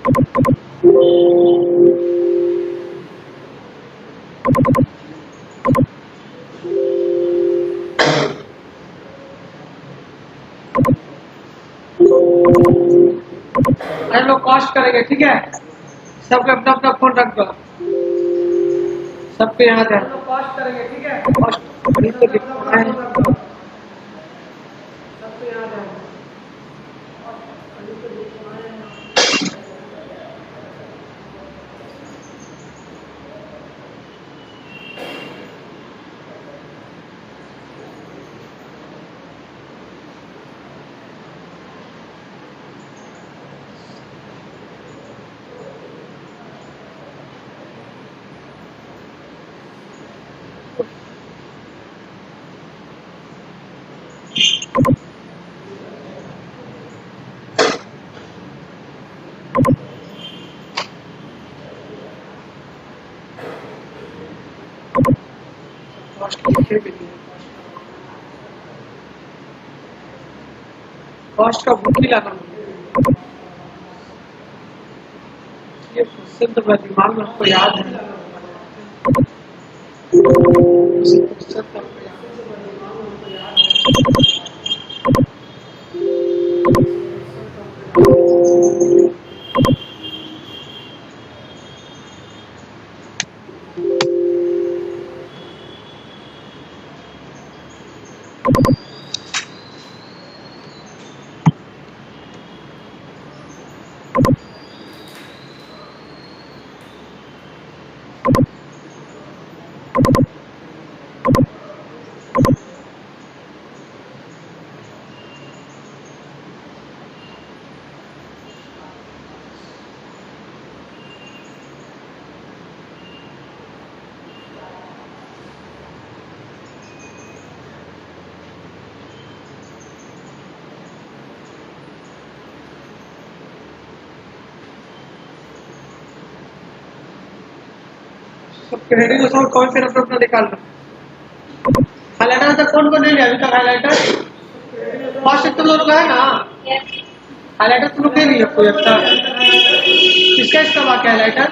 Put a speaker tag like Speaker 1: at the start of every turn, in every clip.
Speaker 1: हम लोग कॉस्ट करेंगे, ठीक है। सबको अपना अपना फोन रख दो, सबको याद है। कॉस्ट करेंगे, ठीक है। कॉस्ट अभी तो लिखना है, सबको याद है। कॉस्ट का बुक ही लाना, ये क्वेश्चन तो मेरे दिमाग में आपको याद है। क्वेश्चन तो आपको याद हेडिंग उसमें कौन से अपना निकाल रहा। हाइलाइटर तक कौन को नहीं लिया अभी तक? हाइलाइटर फर्स्ट तुम लोग का है ना, हाइलाइटर तुम लोग ले लिया कोई अच्छा? किसका इसका बाकी हाइलाइटर?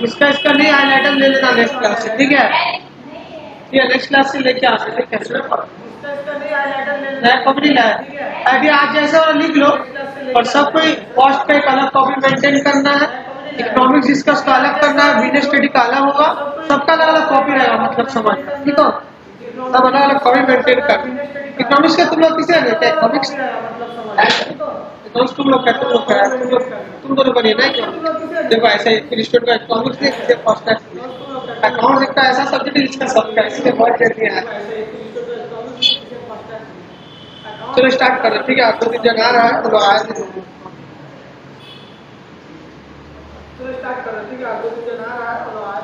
Speaker 1: इसका इसका नहीं, हाइलाइटर ले लेना नेक्स्ट क्लास से, ठीक है। ये नेक्स्ट क्लास से लेके आ सकते, कैसे नया कॉपी नहीं लाया अभी, आज जैसा और लिख लो। और सब कोई कॉस्ट का एक अलग कॉपी मेंटेन करना है, इकोनॉमिक्स डिस्कस का अलग करना है, बिजनेस स्टडी का अलग होगा, सबका अलग अलग कॉपी रहेगा, मतलब समझ, ठीक हो। सब अलग अलग कॉपी मेंटेन कर। इकोनॉमिक्स का तुम लोग किसे लेते हैं? इकोनॉमिक्स तुम लोग का, तुम दोनों बनिए ना क्यों? देखो ऐसे इंस्टीट्यूट का इकोनॉमिक्स देखिए, कॉस्ट अकाउंट्स एक ऐसा सब्जेक्ट है जिसका सबका इसलिए बहुत जल्दी है। चलो स्टार्ट करो, ठीक है। आपको दिन जगह आ रहा है तो आए, चलो स्टार्ट करो, ठीक है। आपको दिन जगह आ रहा है तो आए।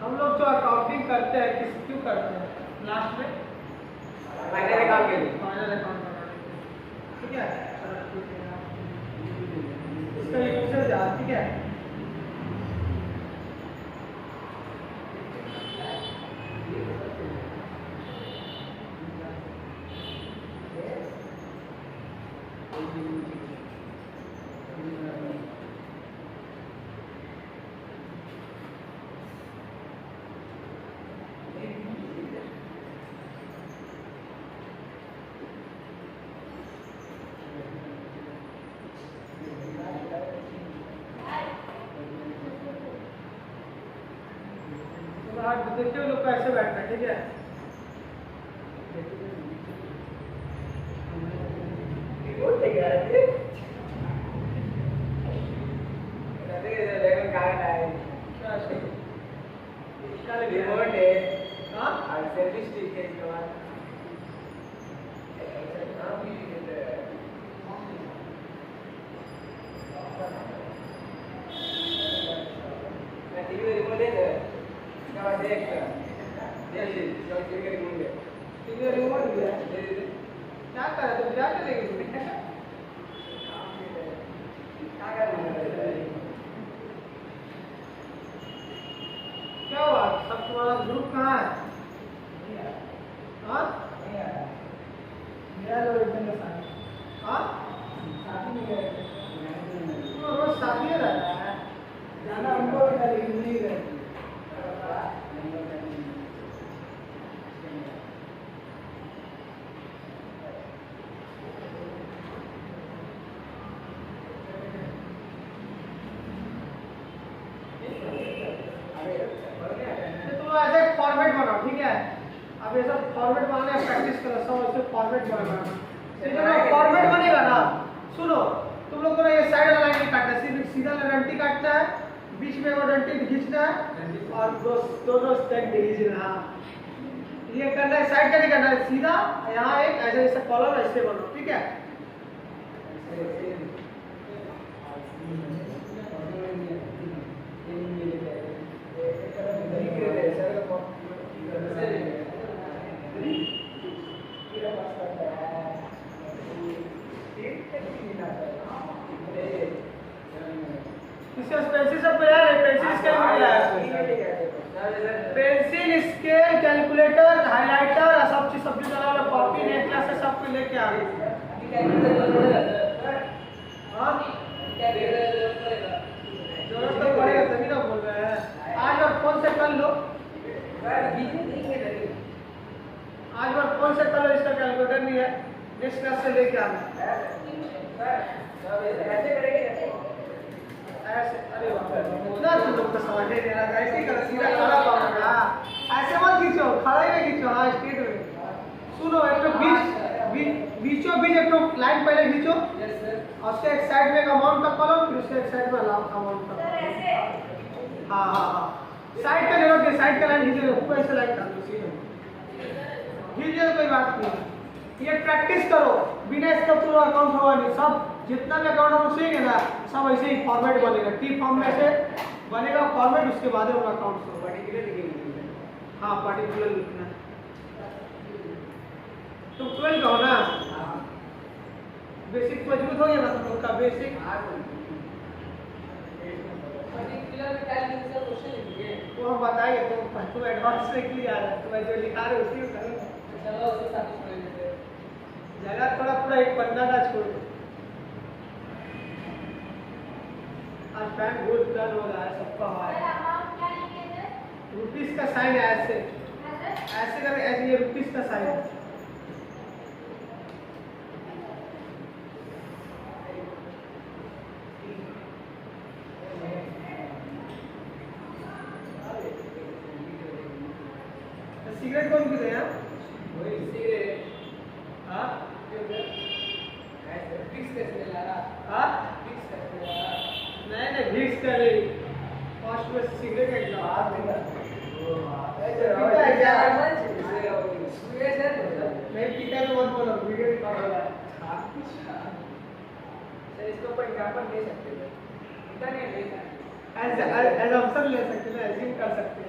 Speaker 1: हम लोग जो अकाउंटिंग करते हैं किस क्यों करते हैं? लास्ट में फाइनल अकाउंट के लिए, फाइनल अकाउंट बनाने के लिए, ठीक है। इसका यूसेज याद, ठीक है। देखिए लोग कैसे बैठना है, ठीक है।
Speaker 2: रिमोट है,
Speaker 1: हाँ
Speaker 2: और सेल्फी स्टिक है इसके बाद। टीवी रिमोट है सर, इसके बाद देख टीवी रिमोट है।
Speaker 1: टीवी रिमोट भी है, क्या कर रहे तुम, क्या करेंगे क्या हुआ, सब तुम्हारा ग्रुप कहाँ है? हाँ मेरा लोग एकदम साथ, हाँ रोज शादी रहता है, जाना हमको भी था लेकिन नहीं गए। ऐसे फॉर्मेट बनाओ, ठीक है। अब ये सब फॉर्मेट बनाने प्रैक्टिस करो, सब ऐसे फॉर्मेट बनाना। जब फॉर्मेट बनेगा ना, सुनो तुम लोग को ना ये साइड वाला लाइन नहीं काटना, सिर्फ सीधा डंटी काटना है, बीच में वो डंटी खींचना है और दोनों स्टैंड खींचना है। ये करना है, साइड का नहीं करना है, सीधा यहाँ एक ऐसे ऐसे कॉलम ऐसे बनो, ठीक है। पेंसिल सब तैयार है, पेंसिल स्केल तैयार है, पेंसिल स्केल कैलकुलेटर हाइलाइटर सब चीज चला लो, कॉपी नेट क्लास से सब कुछ लेके आ गए। जरूरत तो पड़ेगा तभी ना बोल रहे हैं। आज और फोन से कर लो, आज और फोन से कर लो, इसका कैलकुलेटर नहीं है, नेक्स्ट क्लास से लेके आना। ऐसे अरे ना तुम लोग तो समझ नहीं रहा, ऐसे कर सीधा खड़ा पाऊंगा, ऐसे मत खींचो, खड़ा ही खींचो, हाँ स्ट्रेट में। सुनो एक तो बीचों बीच एक तो लाइन पहले खींचो, और उसके एक साइड में एक अमाउंट का कॉलम, फिर उसके एक साइड में अमाउंट का। हाँ हाँ हाँ, साइड का जरूरत है, साइड का लाइन खींचे, ऊपर ऐसे लाइन कर दो, खींचे कोई बात नहीं। ये प्रैक्टिस करो, बिना इसका पूरा अकाउंट होगा नहीं, सब जितना भी अकाउंट हम सीखेंगे ना, सब ऐसे ही फॉर्मेट बनेगा, टी फॉर्म में से बनेगा फॉर्मेट, उसके बाद होगा अकाउंट को पर्टिकुलर लिखेंगे। हाँ पर्टिकुलर लिखना है। तुम 12 का हो ना, बेसिक मजबूत हो गया ना तुम लोग का, बेसिक वो हम बताएंगे, तुम एडवांस में लिया है, तुम्हें जो लिखा रहे उसी में करो, जगह थोड़ा पूरा एक पन्ना का छोड़ दो। आज पैन बहुत डन हो रहा है सबका, हमारा रुपीस का साइन है, ऐसे ऐसे करके, ऐसे ये रुपीस का साइन है। सिगरेट कौन पीते हैं? हाँ नहीं नहीं भिक्स का नहीं, फर्स्ट में सिगरेट एक बात नहीं, पीता तो मत बोलो, वीडियो रिकॉर्ड हो रहा है। इसके ऊपर एग्जाम्पल दे सकते हैं, एज ऑप्शन ले सकते हैं, एज्यूम कर सकते हैं।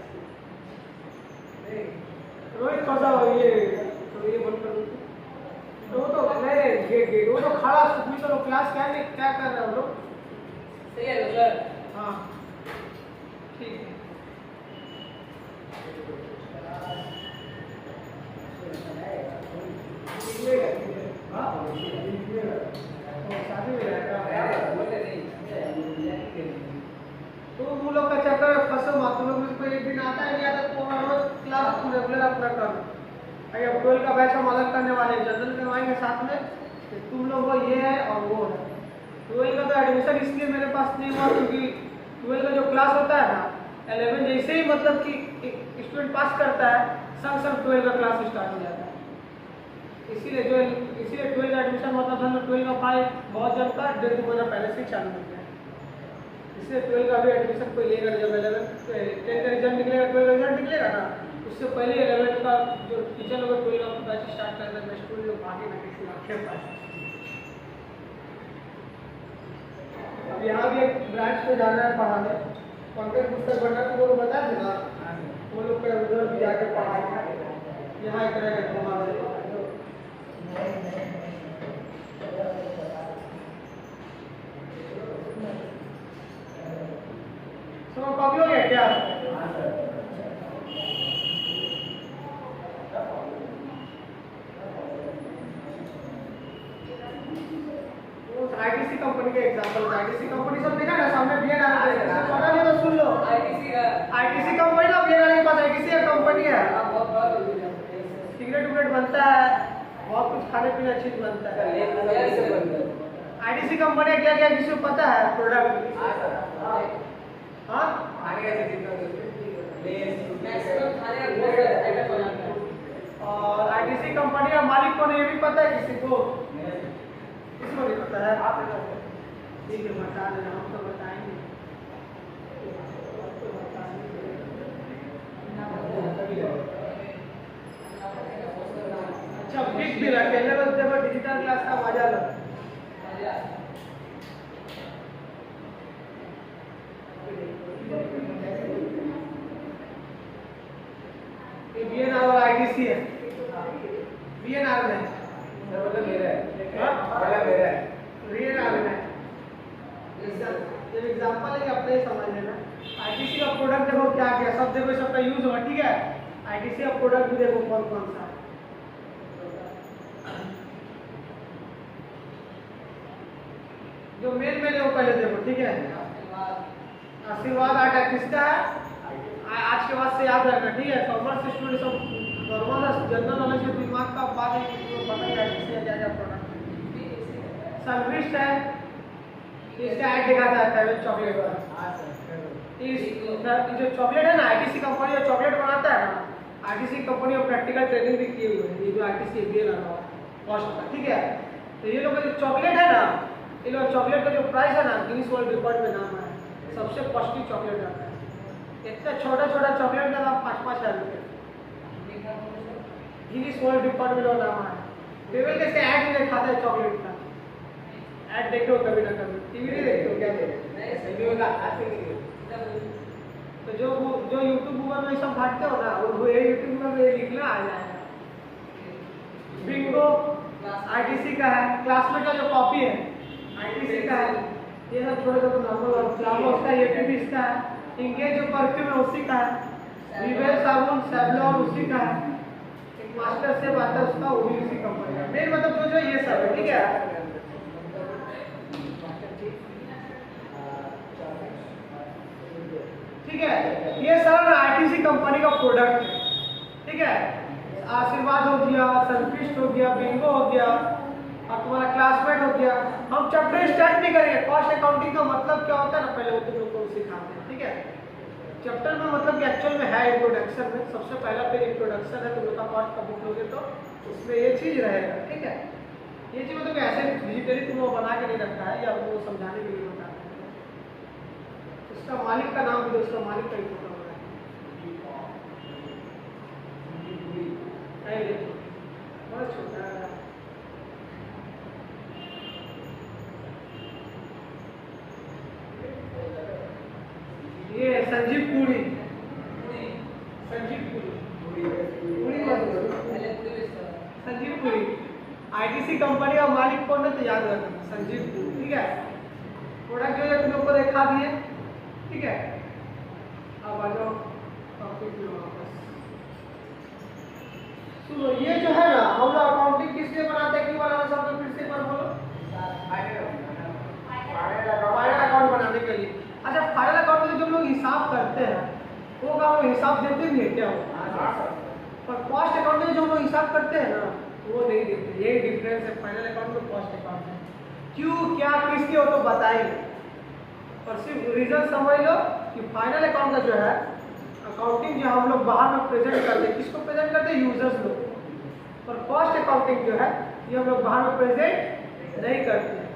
Speaker 1: रोहित कौन सा ये बंद कर दो, वो तो नहीं वो तो खड़ा सुखी, तो क्लास क्या नहीं क्या कर रहे हो लोग, सही है सर। हाँ ठीक है, शादी में तो तुम लोग का चक्कर में फंसो मत, तुम लोग को एक दिन आता है नहीं आता, तो रोज क्लास रेगुलर अपना करो। अब 12 का बैच हम अलग करने वाले हैं, जनरल करवाएंगे साथ में, तुम लोग वो ये है और वो है। 12 का तो एडमिशन इसलिए मेरे पास नहीं हुआ क्योंकि 12 का जो क्लास होता है ना, 11 जैसे ही मतलब कि स्टूडेंट पास करता है संग संग 12 का क्लास स्टार्ट हो जाता है। इसीलिए 12 का एडमिशन मतलब हम 12 का फाइल बहुत जन का 1.5 महीना पहले से चालू हो गया है। इसलिए 12 का भी एडमिशन कोई लेगा जब 10 का रिजल्ट निकलेगा, 12 का रिजल्ट निकलेगा ना, उससे पहले 11 का जो टीचर लोग 12 का बैच स्टार्ट कर देंगे, स्टूडेंट लोग भागे ना किसी आखिर पास। अब यहाँ भी एक ब्रांच पे जाना है पढ़ाने, पंकज पुस्तक भंडार को लोग बता देना, वो लोग का उधर भी जाके पढ़ाएंगे। यहाँ एक तरह का घुमा देगा। तो कॉपी हो गया क्या? आईटीसी कंपनी के एग्जांपल, आईटीसी कंपनी सब देखा ना सामने बीएन आ रहा है, पता नहीं तो सुन लो। आईटीसी कंपनी ना, बीएन वाले के पास आईटीसी का कंपनी है, सिगरेट विगरेट बनता है, बहुत कुछ खाने पीने चीज बनता है। आईटीसी कंपनी क्या क्या किसी को पता है प्रोडक्ट? हाँ और आईटीसी कंपनी का मालिक कौन है ये भी पता है किसी को? किसको नहीं पता है? ठीक है बता देना, हम तो बताएंगे। अच्छा बिग बिल अकेले बस देखो डिजिटल क्लास का मजा लो। ये बीएनआर और आईटीसी है, बीएनआर में एग्जाम्पल है अपने ही समझ लेना। आईटीसी का प्रोडक्ट देखो क्या क्या सब देखो, सबका यूज होगा, ठीक है। आईटीसी का प्रोडक्ट भी देखो कौन कौन सा है। जो मेन में वो पहले देखो, ठीक है। आशीर्वाद आटा किसका है? आज के बाद से याद रखना, ठीक है। कॉमर्स स्टूडेंट सब नॉर्मल जनरल नॉलेज के दिमाग का बात है कि पता है आईटीसी क्या क्या प्रोडक्ट। सनफिस्ट है, इसका ऐड दिखाता है चॉकलेट का। इस जो चॉकलेट है ना, आईटीसी कंपनी जो चॉकलेट बनाता है ना, आईटीसी कंपनी में प्रैक्टिकल ट्रेनिंग भी किए हुए हैं, ये जो आईटीसी दे रहा है कॉस्ट का, ठीक है। तो ये लोग का जो चॉकलेट है ना, ये लोग चॉकलेट का जो प्राइस है ना, गिनीज वर्ल्ड रिकॉर्ड में नाम है, सबसे कॉस्टली चॉकलेट आता है। इतना छोटा छोटा चॉकलेट का दाम 5-5 हज़ार रुपये, गिनीज वर्ल्ड रिकॉर्ड में लोग नाम है। टेबल कैसे ऐड नहीं दिखाता है चॉकलेट का, ऐड देखते हो कभी ना कभी, टीवी नहीं देखते हो क्या? तो जो यूट्यूब गूगल में सब घाटते हो ना, वो यूट्यूब गूगल में लिखना आ जाएगा। बिंगो आईटीसी का है, क्लासमेट का जो कॉपी है आईटीसी का है, ये सब छोटे छोटे नॉर्मल फ्लावर्स का, ये भी इसका है। इंगेज जो परफ्यूम है उसी का है। रिवेल साबुन सैवलॉन उसी का है। एक मास्टर से आता है उसका, वो भी उसी कंपनी का। मेन मतलब जो ये सब है, ठीक है। ठीक है, ये सारा आईटीसी कंपनी का प्रोडक्ट है, ठीक है। आशीर्वाद हो गया, सनफिस्ट हो गया, बिंगो हो गया और तुम्हारा क्लासमेट हो गया। हम चैप्टर स्टार्ट नहीं करेंगे। कॉस्ट अकाउंटिंग का मतलब क्या होता है ना, पहले वो तुम लोग को सिखाते हैं, ठीक है। चैप्टर में मतलब कि एक्चुअल में है इंट्रोडक्शन में, सबसे पहला पेज इंट्रोडक्शन है। तुम लोग का कॉस्ट का बुक लोगे तो उसमें ये चीज रहेगा, ठीक है। ये चीज मतलब ऐसे डिजिटली तुम लोग बना के नहीं रखा है, या वो समझाने के लिए बताते हैं। उसका मालिक का नाम भी दो, उसका मालिक का ही फोटो होगा। बहुत छोटा है। ये संजीव पुरी, संजीव पुरी संजीव पुरी आईटीसी कंपनी का मालिक कौन है तो याद रखना, संजीव पुरी, ठीक है। प्रोडक्ट जो है तुम लोग को दिखा दिए, ठीक है। अब आ जाओ टॉपिक में वापस। सुनो, ये जो है ना, हम लोग अकाउंटिंग किस लिए बनाते हैं, क्यों बनाना, सब फिर से एक बार बोलो। फाइनल अकाउंट बनाने के लिए। अच्छा, फाइनल अकाउंट में जब लोग हिसाब करते हैं वो क्या वो हिसाब देते नहीं है क्या वो? पर कॉस्ट अकाउंट में जो हम लोग हिसाब करते हैं ना, वो नहीं देते। यही डिफरेंस है फाइनल अकाउंट में कॉस्ट अकाउंट में। क्यों, क्या, किस लिए हो तो बताएंगे, और सिर्फ रीजन समझ लो कि फाइनल अकाउंट का जो है अकाउंटिंग जो हम लोग बाहर में प्रेजेंट करते हैं, किसको प्रेजेंट करते हैं? यूजर्स लोग। और कॉस्ट अकाउंटिंग जो है ये हम लोग बाहर में प्रेजेंट नहीं करते हैं।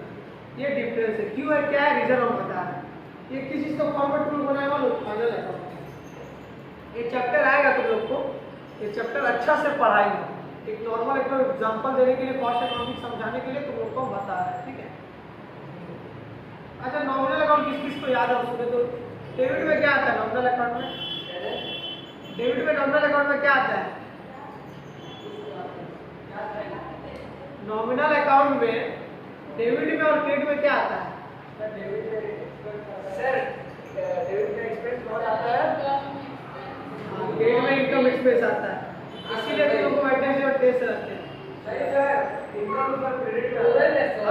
Speaker 1: ये डिफरेंस है। क्यों है, क्या है, रीजन हम बता रहे हैं। ये किस चीज का फॉर्मेट तुम लोग बनाएगा लोग, फाइनल अकाउंटिंग। ये चैप्टर आएगा तुम लोग को, ये चैप्टर अच्छा से पढ़ाएंगे। एक नॉर्मल एक एग्जांपल देने के लिए, कॉस्ट अकाउंटिंग समझाने के लिए तुम लोग को बता रहे हैं, ठीक है। अच्छा, नॉमिनल अकाउंट किस किस को याद है उसमें? तो डेबिट में क्या आता है नॉमिनल अकाउंट में? डेबिट में नॉमिनल अकाउंट में क्या आता है? नॉमिनल अकाउंट में डेबिट में और क्रेडिट में क्या आता है?
Speaker 2: सर डेबिट का एक्सपेंस बहुत आता है,
Speaker 1: क्रेडिट में इनकम एक्सपेंस आता है, इसीलिए तुम लोग को वेटेज और टेस्ट रखते हैं।
Speaker 2: सही सर, इनकम पर क्रेडिट का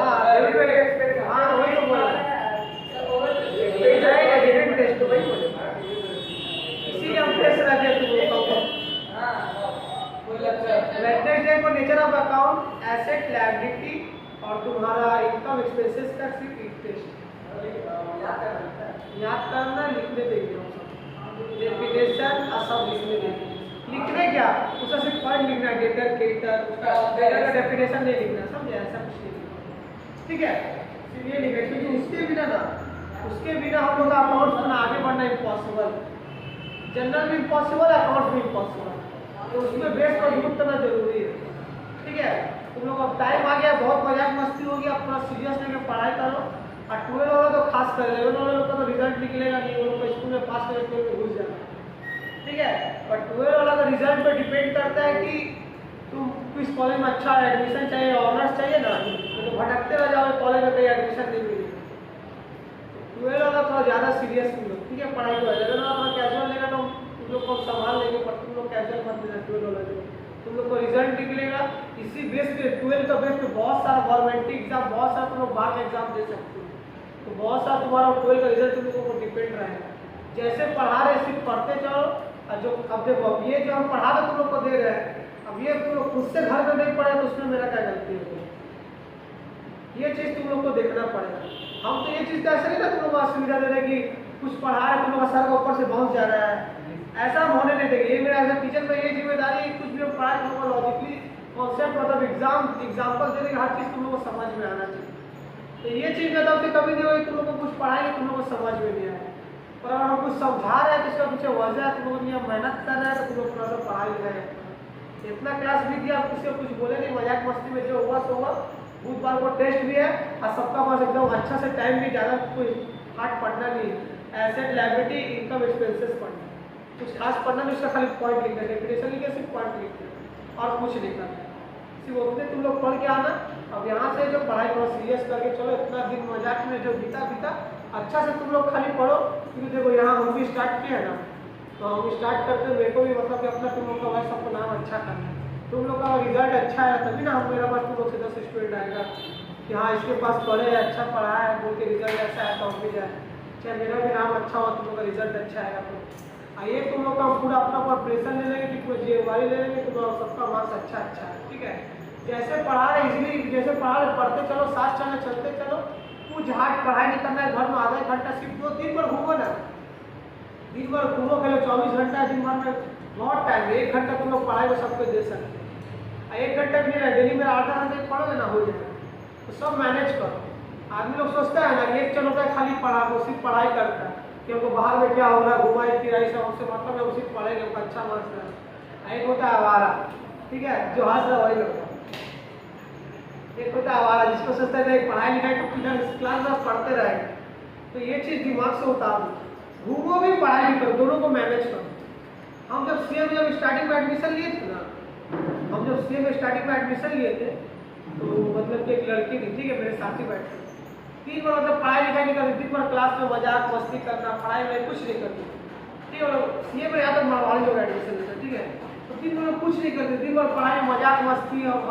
Speaker 1: हाँ, डेबिट में एक्सपेंस, हाँ वही तो बोला, एक्सपेंस आएगा डेबिट टेस्ट तो वही बोले, इसीलिए हम टेस्ट रखते हैं तुम लोगों को। वेटेज को nature of account, asset, liability और तुम्हारा इनकम एक्सपेंसेस का सिर्फ एक टेस्ट याद करना, लिखने देंगे हम सब, डेफिनेशन और सब लिखने देंगे। लिखने क्या, उसका सिर्फ पॉइंट लिखना है, डेटर क्रेडिटर, उसका डेटर का डेफिनेशन नहीं लिखना, समझे? ऐसा कुछ नहीं लिखना, ठीक है। फिर ये लिखा, क्योंकि उसके बिना हम लोग का अकाउंट्स में आगे बढ़ना इम्पॉसिबल, जनरल भी इम्पॉसिबल, अकाउंट्स भी इम्पॉसिबल, तो उसमें बेस मजबूत करना जरूरी है, ठीक है। तुम लोग अब टाइम आ गया, बहुत मजाक मस्ती हो गया, अपना सीरियस लेकर पढ़ाई करो। और 12 वाला तो खास कर, 11 वाले लोग का तो रिजल्ट निकलेगा नहीं, वो लोग को स्कूल में पास करके घुस जाना, ठीक है। और 12 वाला का रिजल्ट पर डिपेंड करता है कि तुम किस कॉलेज में अच्छा एडमिशन चाहिए, ऑनर्स चाहिए ना, तो भटकते रह जाओ कॉलेज में, कहीं एडमिशन नहीं मिलेगी। 12 वाला थोड़ा ज़्यादा सीरियस तुम लोग, ठीक है, पढ़ाई को। 11 वाला थोड़ा कैजुअल लेगा तो तुम लोग को संभाल लेंगे, पर तुम लोग कैजुअल मत लेना। 12 वाला जो तुम लोग को रिजल्ट निकलेगा, इसी बेस पे 12 का बेस पे बहुत सारा गवर्नमेंट एग्जाम, बहुत सारा तुम लोग बाहर एग्जाम दे सकते हो, तो बहुत सारा तुम्हारा 12 का रिजल्ट तुम लोगों को डिपेंड रहेगा। जैसे पढ़ा रहे सिर्फ पढ़ते चलो, और जो अब देखो, अब ये जो हम पढ़ा रहे तुम लोग को दे रहे हैं, अब ये तुम लोग खुद से घर में नहीं पढ़े तो उसमें मेरा क्या गलती है? ये चीज़ तुम लोग को देखना पड़ेगा। हम तो ये चीज़ ऐसे नहीं ना तुम लोग को सुविधा दे रहे कि कुछ पढ़ा है, तुम लोग का सर का ऊपर से बाउंस जा रहा है, ऐसा हम होने नहीं देंगे। ये मेरा एज ए टीचर में ये जिम्मेदारी है, कुछ भी हम पढ़ाए तुम लोग को लॉजिकली कॉन्सेप्ट, मतलब एग्जाम्पल देने की हर चीज़ तुम लोग को समझ में आना चाहिए। तो ये चीज़ में तब से कभी नहीं होगी, तुम लोग को कुछ पढ़ाएंगे तुम लोग को समझ में नहीं आएगा, और अगर हम कुछ समझा रहे हैं तो इसका पीछे वजह है, तुम लोग यहाँ मेहनत कर रहे हैं, तो तुम लोग थोड़ा सा पढ़ाई रहे। इतना क्लास भी दिया, किसी को कुछ बोले नहीं, मजाक मस्ती में जो हुआ सो हुआ। बुधवार को टेस्ट भी है, और सबका पास एकदम अच्छा से टाइम भी, ज़्यादा कोई हार्ड पढ़ना नहीं है। एसेट, लायबिलिटी, इनकम एक्सपेंसेस पढ़ना, कुछ खास पढ़ना नहीं, उसका खाली पॉइंट लिखना है, डेफिनेशन लिखे, सिर्फ पॉइंट लिखना है और कुछ नहीं करना है। सिर्फ उतने तुम लोग पढ़ के आना। अब यहाँ से जो पढ़ाई थोड़ा सीरियस करके चलो, इतना दिन मजाक में जो बीता अच्छा से तुम लोग खाली पढ़ो, क्योंकि देखो यहाँ हम भी स्टार्ट किए हैं ना, तो हम स्टार्ट करते मेरे को भी मतलब कि अपना तुम लोग का वैसे सबको नाम अच्छा करना है। तुम लोग का रिजल्ट अच्छा है तभी ना हम मेरा पास तुम लोग से 10 स्टूडेंट आएगा कि हाँ इसके पास पढ़े है, अच्छा पढ़ा है, बोल के रिजल्ट ऐसा है तो हम भी जाए, चाहे मेरा भी नाम अच्छा हो, तुम लोग का रिजल्ट अच्छा आएगा। तो आइए तुम लोग का हम पूरा अपना प्रिपरेशन ले लेंगे, कि कोई जेवारी ले लेंगे, तो सबका मार्क्स अच्छा है, ठीक है। जैसे पढ़ा रहे इजली, जैसे पढ़ा रहे पढ़ते चलो, साथ चलते चलो, कुछ हार्ड पढ़ाई नहीं करना है। घर में आधा घंटा सिर्फ 2-3 बार घूमो ना, दिन भर घूमो, खेलो, 24 घंटा दिन भर में बहुत टाइम है। 1 घंटा तुम लोग पढ़ाई को सबको दे सकते हैं, 1 घंटा भी नहीं, डेली में 8 घंटे पढ़ोगे ना, हो जाएगा। तो सब मैनेज करो। आदमी लोग सोचता है ना, एक चल होता है खाली पढ़ा, वो सिर्फ पढ़ाई करता है कि हमको बाहर में क्या हो रहा है, घुमाई फिराई सब हमसे मतलब है, वो सिर्फ पढ़ेंगे, हमको अच्छा मार्क्स रहा। एक होता है आवारा, ठीक है, जो हंस रहा वही करता है। एक होता है आवारा, जिसको सोचता है पढ़ाई लिखाई तो फिर क्लास में पढ़ते रहेंगे। तो ये चीज़ दिमाग से उतार दो, घूमो भी पढ़ाई भी करो, दोनों को मैनेज करो। हम जब सीए में स्टार्टिंग में एडमिशन लिए थे ना, हम जब सीए में स्टार्टिंग में एडमिशन लिए थे, तो मतलब कि एक लड़की थी, ठीक है, मेरे साथ ही बैठे 3 बार, मतलब पढ़ाई लिखाई नहीं करती, 3 बार क्लास में मजाक मस्ती करना, पढ़ाई में कुछ नहीं करती, ठीक है। सीए में यहाँ तक मारवाड़ी लोग एडमिशन लेते, ठीक है, तो 3 बार कुछ नहीं करते, 3 बार पढ़ाई में मजाक मस्ती। और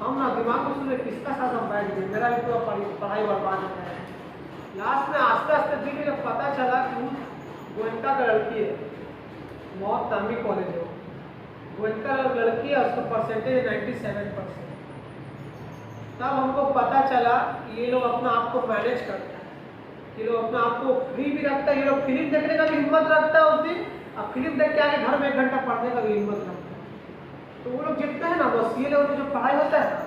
Speaker 1: हम ना दिमाग में सुने किसका साथ हम बैठ गए, मेरा भी पूरा पढ़ाई बर्बाद हो गया है। लास्ट में आस्ते आस्ते धीरे जब पता चला कि गोयनका का लड़की है, बहुत नामी कॉलेज है, गोयनका लड़की है, उसका परसेंटेज 97%। तब हमको पता चला कि ये लोग अपना आप को मैनेज करते हैं, ये लोग अपना आप को फ्री भी रखता है, ये लोग फिल्म देखने का भी हिम्मत रखता है उस दिन, अब फिल्म देख के आके घर में 1 घंटा पढ़ने का भी हिम्मत लगता है। तो वो लोग जितने हैं ना, बस ये लोग जो पढ़ाई होता है ना,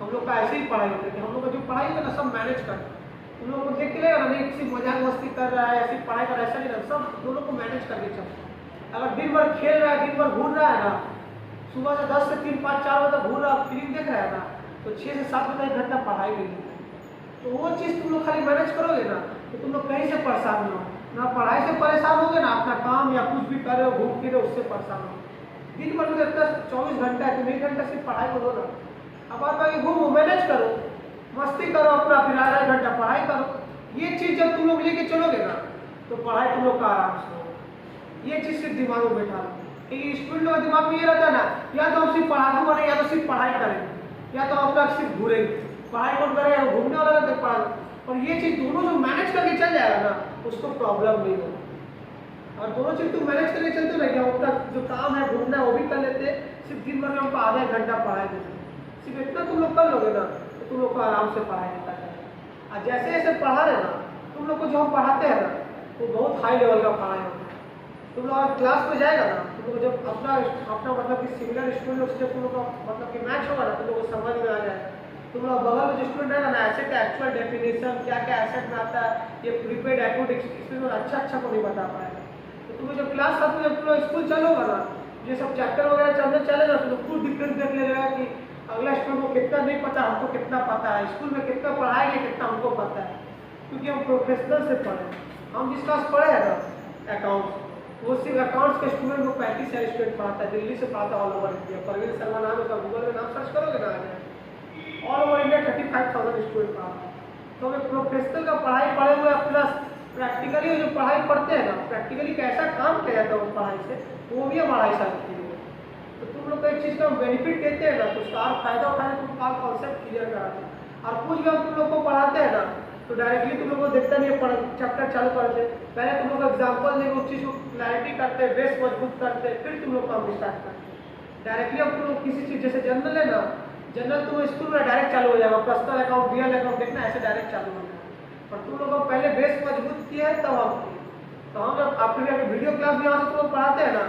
Speaker 1: हम लोग का ऐसे ही पढ़ाई होती है। हम लोग का जो पढ़ाई है ना, सब मैनेज कर, उन लोगों को देख के लेगा ना, नहीं किसी मजाक मस्ती कर रहा है, ऐसी पढ़ाई कर, ऐसा नहीं ना, सब दोनों को मैनेज करके चलता है। अगर दिन भर खेल रहा है, दिन भर घूम रहा है ना, सुबह से 10 से 3, 5, 4 बजे तक घूम रहा, फिल्म देख रहा है ना, तो 6 से 7 बजे 1 घंटा पढ़ाई भी नहीं है। तो वो चीज़ तुम लोग खाली मैनेज करोगे ना, तो तुम लोग कहीं से परेशान नहीं हो, ना पढ़ाई से परेशान होगे, ना अपना काम या कुछ भी कर रहे हो घूम फिर उससे परेशान हो। दिन भर में 24 घंटा है, तुम 1 घंटा सिर्फ पढ़ाई करो ना, अब आप आगे घूमो, मैनेज करो, मस्ती करो अपना, फिर आधा घंटा पढ़ाई करो। ये चीज़ जब तुम लोग लेके चलोगे ना, तो पढ़ाई तुम लोग का आराम से होगा। ये चीज़ सिर्फ दिमाग में बैठा लो, क्योंकि स्टूडेंट लोग दिमाग में ये रहता है ना, या तो हम सिर्फ पढ़ाने वाले, या तो सिर्फ पढ़ाई करेंगे, या तो अपना सिर्फ घूरेंगे। पढ़ाई कौन करेगा, घूमने वाला रहता है पढ़ाई। और ये चीज़ दोनों जो मैनेज करके चल जाएगा ना, उसको प्रॉब्लम नहीं होगा। और दोनों चीज़ तुम मैनेज करके चलते हो ना, क्या उनका जो काम है घूमना है वो भी कर लेते, सिर्फ दिन भर में हमको आधा 1 घंटा पढ़ाई देते, सिर्फ इतना तुम लोग कर लोगे ना, तो तुम लोग को आराम से पढ़ाई देता है। और जैसे जैसे पढ़ा रहे ना, तुम लोग को जो हम पढ़ाते हैं ना, वो बहुत हाई लेवल का पढ़ाई होता है। तुम लोग अगर क्लास में जाएगा ना, तुम लोग जब अपना मतलब कि सिमिलर स्टूडेंट लोग से तुम लोग का मतलब कि मैच होगा ना, तुम लोग को समझ में आ जाएगा। तुम लोग बगल में जो स्टूडेंट रहेगा ना, एसेट का एक्चुअल डेफिनेशन क्या क्या एसेट में आता है, ये प्रीपेड एक्विट, इसमें अच्छा को नहीं बता पाएगा। तो तुम्हें जब क्लास खत्म, जब तुम लोग स्कूल चलोगा ना, ये सब चैप्टर वगैरह चलने चलेगा, तो खुद डिफरेंस देख लेगा कि अगला स्टूडेंट को कितना नहीं पता, हमको कितना पता है, स्कूल में कितना पढ़ाएंगे, कितना हमको पता है, क्योंकि हम प्रोफेशनल से पढ़े। हम जिस क्लास पढ़े हैं ना अकाउंट्स, वो सिर्फ अकाउंट्स के स्टूडेंट को 35,000 स्टूडेंट पढ़ाता है, दिल्ली से पढ़ाता है, all over India. Parveen Sharma नाम है, गूगल में नाम सर्च करोगे ना, आ जाए ऑल ओवर इंडिया 35,000 स्टूडेंट पढ़ाता है। तो हमें प्रोफेशनल का पढ़ाई पढ़े हुए प्लस प्रैक्टिकली जो पढ़ाई पढ़ते हैं ना, प्रैक्टिकली कैसा काम किया जाता है उस पढ़ाई से, वो भी हम पढ़ाई सकते हैं। तो तुम लोग को एक चीज़ का बेनिफिट देते हैं ना, तो उसका और फायदा उठाने तुम का कॉन्सेप्ट क्लियर कराते हैं। और कुछ भी हम तुम लोग को पढ़ाते हैं ना, तो डायरेक्टली तुम लोग को देखते नहीं है, चैप्टर चालू करते, पहले तुम लोग को एग्जाम्पल देंगे, उस चीज़ को क्लैरिटी करते, बेस मजबूत करते, फिर तुम लोग काम स्टार्ट करते। डायरेक्टली हम तुम लोग किसी चीज़ जैसे जनरल है ना, जनरल तुम स्कूल में डायरेक्ट चालू हो जाएगा, पर्सनल अकाउंट, रियल अकाउंट देखना, ऐसे डायरेक्ट चालू हो जाएगा। पर तुम लोग को पहले बेस मजबूत किया है, तब हम किए। तो हम जब आपके वीडियो क्लास में यहाँ से तुम लोग पढ़ाते हैं ना,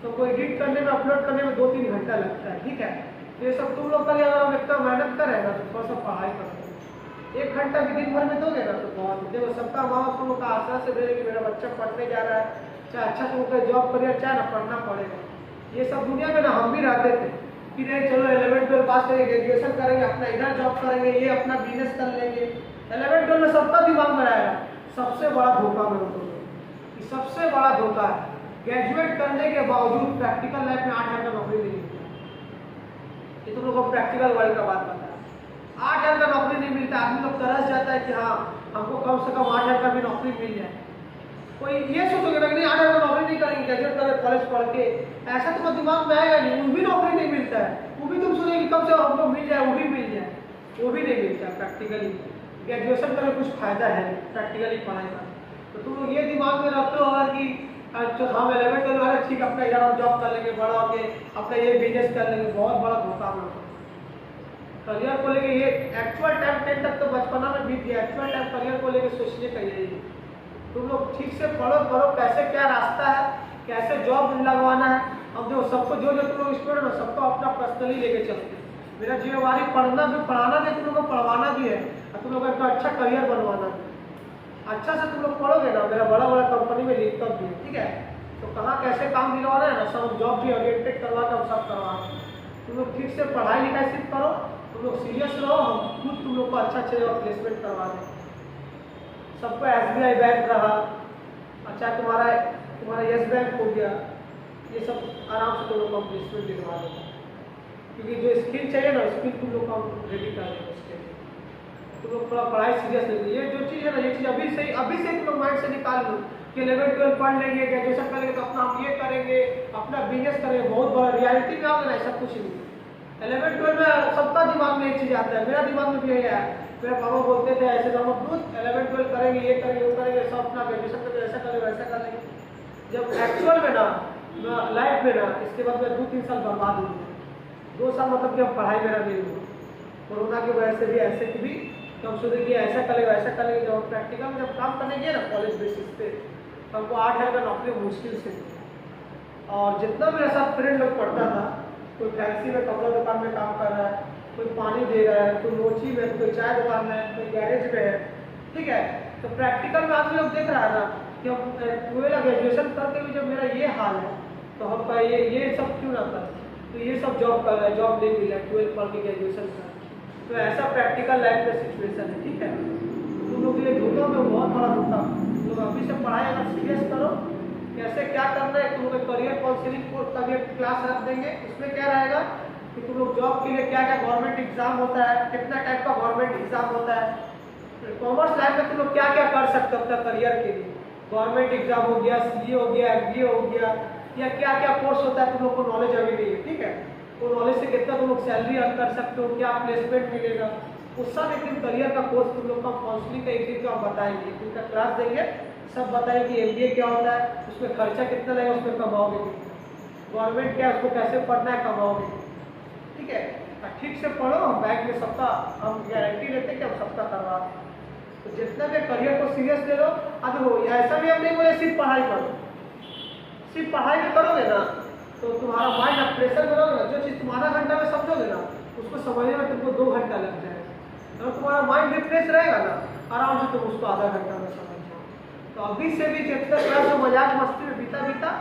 Speaker 1: तो कोई एडिट करने में, अपलोड करने में 2-3 घंटा लगता है, ठीक है। तो ये सब तुम लोग का लिए अगर हम इतना मेहनत करें ना, तो थोड़ा सा पढ़ाई करें, 1 घंटा भी दिन भर में दोगे ना, तो बहुत। देखो सबका माँ बाप तुम लोग का आशा से भेजे कि मेरा बच्चा पढ़ने जा रहा है, चाहे अच्छा तुम लोग जॉब करिए, चाहे ना पढ़ना पड़ेगा। ये सब दुनिया में ना हम भी रहते थे कि नहीं चलो 11th-12 पास करेंगे, ग्रेजुएशन करेंगे, अपना इधर जॉब करेंगे, ये अपना बिजनेस कर लेंगे। 11th-12 में सबका दिमाग में आएगा। सबसे बड़ा धोखा मेरे को सबसे बड़ा धोखा है, ग्रेजुएट करने के बावजूद प्रैक्टिकल लाइफ में 8 घंटा नौकरी नहीं मिलती। ये तुम लोग को प्रैक्टिकल वर्ल्ड का बात पता है, 8 घंटा नौकरी नहीं मिलता। आदमी लोग तरस जाता है कि हाँ हमको कम से कम 8 घंटा भी नौकरी मिल जाए। कोई ये सोचोगे ना कि नहीं 8 घंटा नौकरी नहीं करेंगे, ग्रेजुएट करें कॉलेज पढ़ के, ऐसा तुम्हारे दिमाग में आएगा नहीं। वो भी नौकरी नहीं मिलता है, वो भी तुम सोचेंगे कम से कम हमको मिल जाए, वो भी मिल जाए, वो भी नहीं मिलता है। प्रैक्टिकली ग्रेजुएशन का कुछ फायदा है नहीं प्रैक्टिकली पढ़ाई का। तो तुम लोग ये दिमाग में रखते हो अगर कि जो हम 11th-12 वाले ठीक अपना इधर जॉब कर लेंगे, बड़ा होके अपना ये बिजनेस कर लेंगे, बहुत बड़ा धोखा में करियर को लेके। ये एक्चुअल टाइम 10 तक तो बचपना में बीत गया, एक्चुअल टाइम करियर को लेके सोचने का यही है। तुम लोग ठीक से पढ़ो करो, कैसे क्या रास्ता है, कैसे जॉब लगवाना है। अब जो सबको जो तुम लोग स्टूडेंट हो सबको अपना पर्सनली लेके चलते। मेरा जिम्मेवारी पढ़ना भी, पढ़ाना भी, तुम लोग को पढ़वाना भी है, और तुम लोग को एक अच्छा करियर बनवाना है। अच्छा से तुम लोग पढ़ोगे ना, मेरा बड़ा बड़ा कंपनी में लैपटॉप भी है, ठीक है। तो कहाँ कैसे काम दिलवाना है ना, सब जॉब भी ओरिएंटेड करवा के हम सब करवाना है। तुम लोग ठीक से पढ़ाई लिखाई सिर्फ करो, तुम लोग सीरियस रहो, हम खुद तुम लोग को अच्छा जगह प्लेसमेंट करवा दें। सबको SBI बैंक रहा, अच्छा तुम्हारा येस बैंक हो गया, ये सब आराम से तुम लोग को हम प्लेसमेंट दिलवा देंगे। क्योंकि जो स्किल चाहिए ना, स्किल तुम लोग को हम रेडी कर देंगे। उसके लिए तुम लोग थोड़ा पढ़ाई सीरियस लेंगे। ये जो चीज़ है ना, ये चीज़ अभी से तुम लोग माइंड से निकाल लो कि 11th-12 पढ़ लेंगे, ग्रेजुएशन करेंगे तो अपना हम ये करेंगे, अपना बिजनेस करेंगे, बहुत बड़ा। रियलिटी में आओगे ना, ऐसा कुछ नहीं। 11th-12 में सबका दिमाग में एक चीज़ आता है, मेरा दिमाग में भी यही आया। मेरे पापा बोलते थे ऐसे हम 11th-12 करेंगे, ये करेंगे, वो करेंगे, सब अपना ग्रेजुएशन करेंगे, ऐसा करेंगे, वैसा कर लेंगे। जब एक्चुअल में ना लाइफ में ना, इसके बाद में 2-3 साल बर्बाद हो गए। 2 साल मतलब कि अब पढ़ाई मेरा नहीं हुआ, कोरोना की वजह से भी, ऐसे की भी। तो हम सोचे कि ऐसा करेंगे वैसा करेंगे। जब प्रैक्टिकल में जब काम करने गए ना कॉलेज बेसिस पे, तो हमको 8 घंटा नौकरी मुश्किल से। और जितना मेरे साथ फ्रेंड लोग पढ़ता था, कोई फैंसी में कपड़ा दुकान में काम कर रहा है, कोई पानी दे रहा है, कोई मोची में, कोई चाय दुकान में, कोई गैरेज में है, ठीक है। तो प्रैक्टिकल में आदमी लोग देख रहा है ना कि हम 12 ग्रेजुएशन करके भी जब मेरा ये हाल है तो हम का ये सब क्यों ना कर, तो ये सब जॉब कर रहा है, जॉब नहीं मिला 12 पढ़ के ग्रेजुएशन कर। तो ऐसा प्रैक्टिकल लाइफ में सिचुएशन है, ठीक है। तुम लोग ये धोखा में बहुत बड़ा धोखा। तुम लोग अभी से पढ़ाई अगर सीरियस करो, कैसे क्या करना है, तुम लोग करियर काउंसलिंग कोर्स का भी क्लास रख देंगे। उसमें क्या रहेगा कि तुम लोग जॉब के लिए क्या क्या गवर्नमेंट एग्जाम होता है, कितना टाइप का गवर्नमेंट एग्जाम होता है, कॉमर्स लाइन में तुम लोग क्या क्या कर सकते हो अपना करियर के लिए, गवर्नमेंट एग्जाम हो गया, सीए हो गया, एमबीए हो गया, या क्या क्या कोर्स होता है, तुम लोग को नॉलेज अभी नहीं है, ठीक है। वो नॉलेज से कितना तुम लोग सैलरी अर्न कर सकते हो, क्या प्लेसमेंट मिलेगा, उस सब एक दिन करियर का कोर्स तुम लोग का काउंसलिंग का एक दिन का बताएंगे, उनका क्लास देंगे, सब बताएंगे कि एमबीए क्या होता है, उसमें खर्चा कितना लगेगा, उसमें कमाओगे कितना, गवर्नमेंट क्या है उसको कैसे पढ़ना है, कमाओगे, ठीक है। ठीक से पढ़ो, हम बैंक में सबका हम गारंटी लेते हैं कि हम सबका करवा दें। तो जितना भी करियर को सीरियस ले लो। अब हो ऐसा भी हम नहीं बोले सिर्फ पढ़ाई करो, सिर्फ पढ़ाई में करोगे ना तो तुम्हारा माइंड आप प्रेशर में रहोगे ना, जो चीज़ तुम आधा घंटा में समझोगे ना उसको समझने में तुमको 2 घंटा लग जाएगा। अगर तुम्हारा माइंड रिफ्रेश रहेगा ना, आराम से तुम उसको आधा घंटा में समझ जाओ। तो अभी से भी जितना क्लास में मजाक मस्ती में बीता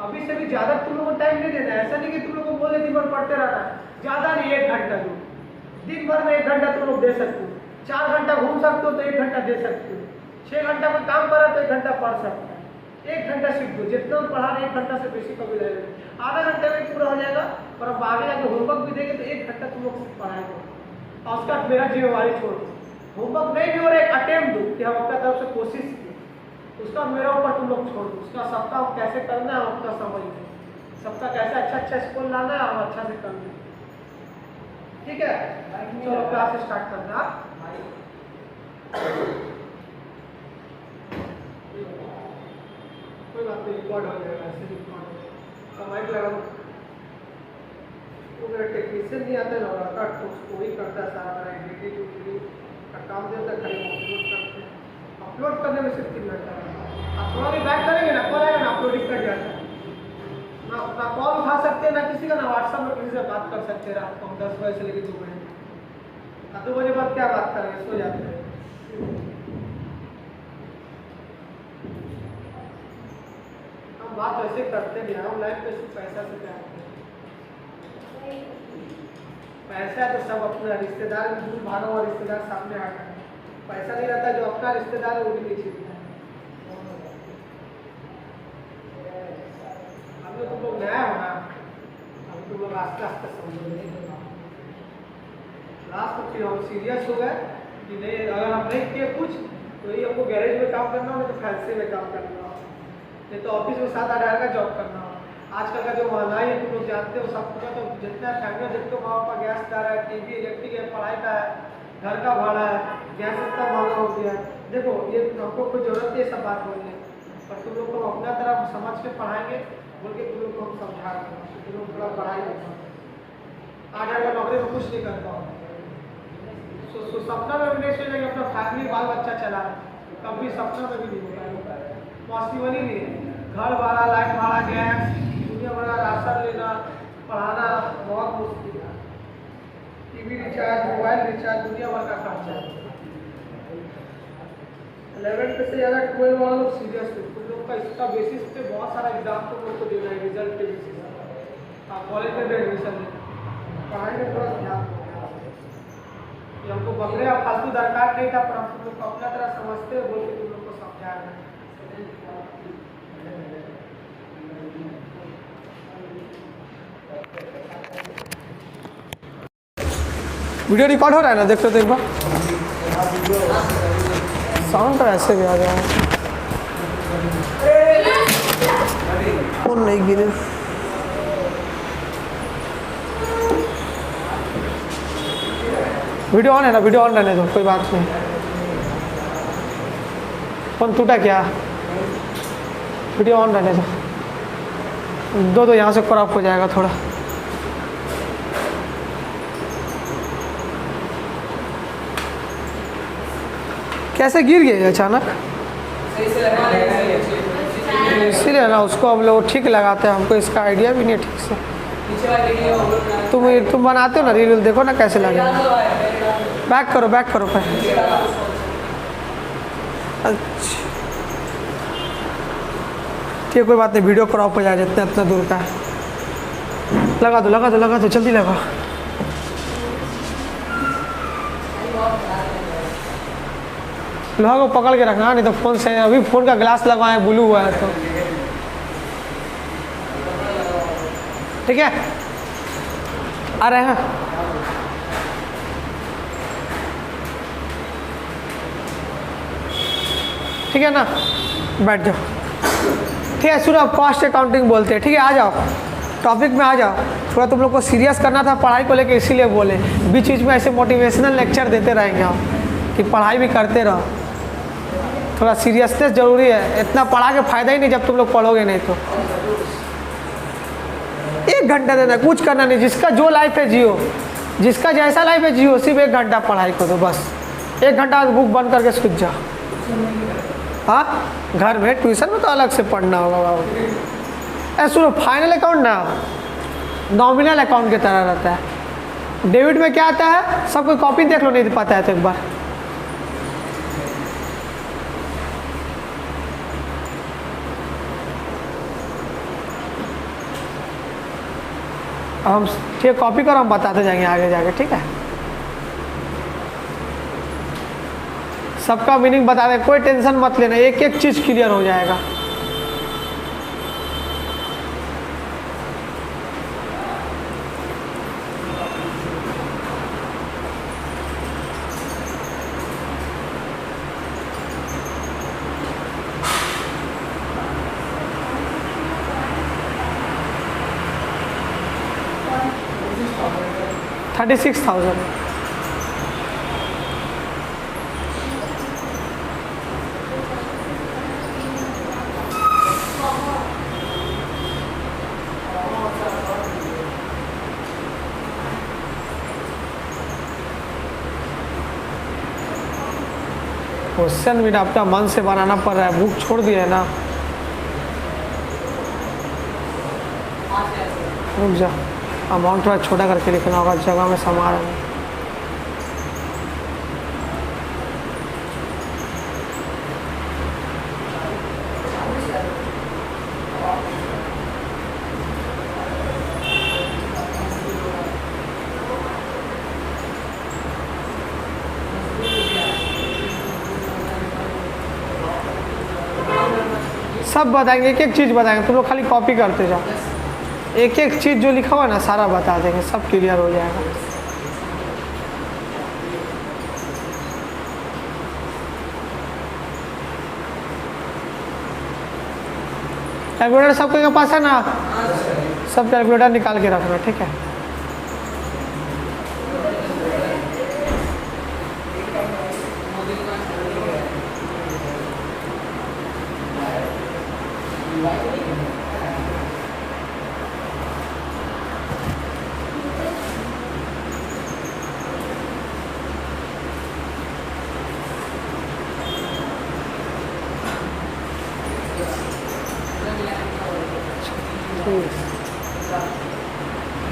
Speaker 1: अभी से भी ज़्यादा तुम लोगों को टाइम नहीं देना है। ऐसा नहीं कि तुम लोगों को बोले दिन भर पढ़ते रहना है, ज़्यादा नहीं, 1 घंटा दो, दिन भर में 1 घंटा तुम लोग दे सकते हो, 4 घंटा घूम सकते हो तो 1 घंटा दे सकते हो, 6 घंटा में काम करा तो 1 घंटा पढ़ सकते हो, 1 घंटा सीख दो, जितना पढ़ा 1 घंटा से बेसी कभी लगेगा, आधा घंटे में पूरा हो जाएगा। और अब आगे जाके होमवर्क भी देंगे तो 1 घंटा तुम लोग पढ़ाई करो और उसका मेरा जिम्मेवारी छोड़ दो। होमवर्क नहीं भी हो रहा है, एक अटेम्प्ट दो कि हम अपना तरफ से कोशिश किए, उसका मेरा ऊपर तुम लोग छोड़ दो, उसका सबका कैसे करना है उसका समझ लो, सबका कैसे अच्छा स्कोर लाना है और अच्छा से करना है, ठीक है। चलो क्लास स्टार्ट करना है। कोई बात नहीं, रिकॉर्ड हो जाएगा, ऐसे रिकॉर्ड हो जाएगा। माइक लगाओ, वो मेरा टेक्नीशियन नहीं आता है लौटा तो उसको ही करता है सारा, मेरा एडिटिंग का काम देता है, खाली अपलोड करते हैं, अपलोड करने में सिर्फ 3 घंटा है। आप थोड़ा भी बैक करेंगे ना, कॉल आएगा ना, अपलोडिंग कर जाता है ना कॉल उठा सकते हैं ना किसी का, ना व्हाट्सएप में किसी से बात कर सकते हैं रात को 10 बजे से लेकर 2 बजे, 2 बजे बाद क्या बात करेंगे, सो जाते हैं। हम बात वैसे करते नहीं, हम लाइफ में सिर्फ पैसा से प्यार करते हैं, पैसा तो सब अपना, रिश्तेदार दूर भागो और रिश्तेदार सामने आ गए, पैसा नहीं रहता, जो अपना रिश्तेदार है वो भी नहीं छीनता है। हम लोग तुम लोग नया हो ना, हम तुम लोग आस्ते आस्ते समझोगे, लास्ट में फिर हम सीरियस हो गए कि नहीं, अगर हम नहीं किए कुछ तो ये हमको गैरेज में काम करना हो, नहीं तो फैंसी में काम करना हो, नहीं तो ऑफिस में 7-8 का जॉब करना हो। आजकल का जो महंगाई है तुम लोग जानते हो, सब कुछ, तो जितना फैमिली देखते हो, माँ बाप का गैस का है, टीवी इलेक्ट्रिक है, पढ़ाई का है, घर का भाड़ा है, गैस इतना महंगा हो गया है। देखो ये हमको कोई जरूरत नहीं है सब बात बोलने, पर तुम लोग को अपना तरफ समझ के पढ़ाएंगे बोल के तुम लोग को हम समझा रहे, तुम लोग थोड़ा पढ़ाई करना, 8 का नौकरी में कुछ नहीं कर पाओ। सपना में भी नहीं सोचेंगे अपना फैमिली बाल बच्चा चला, कभी सपना में भी नहीं होगा, पॉसिबल ही नहीं है। घर भाड़ा, लाइट भाड़ा, गैस, दुनिया भर का राशन लेना, पढ़ाना बहुत मुश्किल है, टीवी रिचार्ज, मोबाइल रिचार्ज, दुनिया भर का खर्चा है। 11th से ज़्यादा 12 वाला लोग सीरियस हो, तुम लोग का इसका बेसिस पे बहुत सारा एग्जाम तुम लोग को देना है, रिजल्ट के बेसिस पे आप कॉलेज में भी एडमिशन लेना, पढ़ाई में थोड़ा ध्यान दो। ये हमको बकरे या फालतू दरकार नहीं था, पर हम तुम लोग को अपना तरह समझते हो बोल के तुम लोग को समझा रहे हैं। वीडियो रिकॉर्ड हो रहा है ना, देखते हो तो एक बार, साउंड तो ऐसे भी आ गया है, फोन नहीं गिरे। वीडियो ऑन है ना, वीडियो ऑन रहने दो, कोई बात नहीं। फोन टूटा क्या, वीडियो ऑन रहने दो, दो यहाँ से क्रॉप हो जाएगा थोड़ा। कैसे गिर गए अचानक? इसीलिए ना उसको हम लोग ठीक लगाते हैं, हमको इसका आइडिया भी नहीं है ठीक से।
Speaker 2: पीछे वाली वीडियो हम लोग
Speaker 1: तुम बनाते हो ना रील, देखो ना कैसे लगे। बैक करो पे। अच्छा ठीक है, कोई बात नहीं, वीडियो क्रॉप हो जाए जितना इतना दूर का है। लगा दो जल्दी लगा। लोहा को पकड़ के रखना, नहीं तो फ़ोन से अभी फ़ोन का ग्लास लगवाए ब्लू हुआ है तो ठीक है। आ रहे हैं ठीक है ना, बैठ जाओ। ठीक है सुनो, कॉस्ट अकाउंटिंग बोलते हैं, ठीक है। आ जाओ टॉपिक में आ जाओ। थोड़ा तुम लोग को सीरियस करना था पढ़ाई को लेके, इसीलिए बोले। बीच बीच में ऐसे मोटिवेशनल लेक्चर देते रहेंगे हम कि पढ़ाई भी करते रहो। थोड़ा सीरियसनेस ज़रूरी है, इतना पढ़ा के फ़ायदा ही नहीं जब तुम लोग पढ़ोगे नहीं तो। 1 घंटा देना, कुछ करना नहीं, जिसका जो लाइफ है जियो, जिसका जैसा लाइफ है जियो, सिर्फ 1 घंटा पढ़ाई करो बस। 1 घंटा बुक बंद करके सूझ जाओ। हाँ घर में, ट्यूशन में तो अलग से पढ़ना होगा बाबू। सुनो, फाइनल अकाउंट ना नॉमिनल अकाउंट की तरह रहता है। डेबिट में क्या आता है, सबको कॉपी देख लो, नहीं पता है तो एक बार। हम ठीक है कॉपी करो, हम बताते जाएंगे आगे जाके, ठीक है। सबका मीनिंग बता दें, कोई टेंशन मत लेना, एक एक चीज़ क्लियर हो जाएगा। $36,000। क्वेश्चन भी अपना मन से बनाना पड़ रहा है, बुक छोड़ दिए है ना। रुक जा, अमाउंट थोड़ा छोटा करके लिखना होगा, जगह में समा रहा है। सब बताएंगे, एक एक चीज़ बताएंगे, तुम लोग खाली कॉपी करते जाओ। एक एक चीज़ जो लिखा हुआ है ना सारा बता देंगे, सब क्लियर हो जाएगा। कैलकुलेटर सबके पास है ना, सब कैलकुलेटर निकाल के रखना, ठीक है।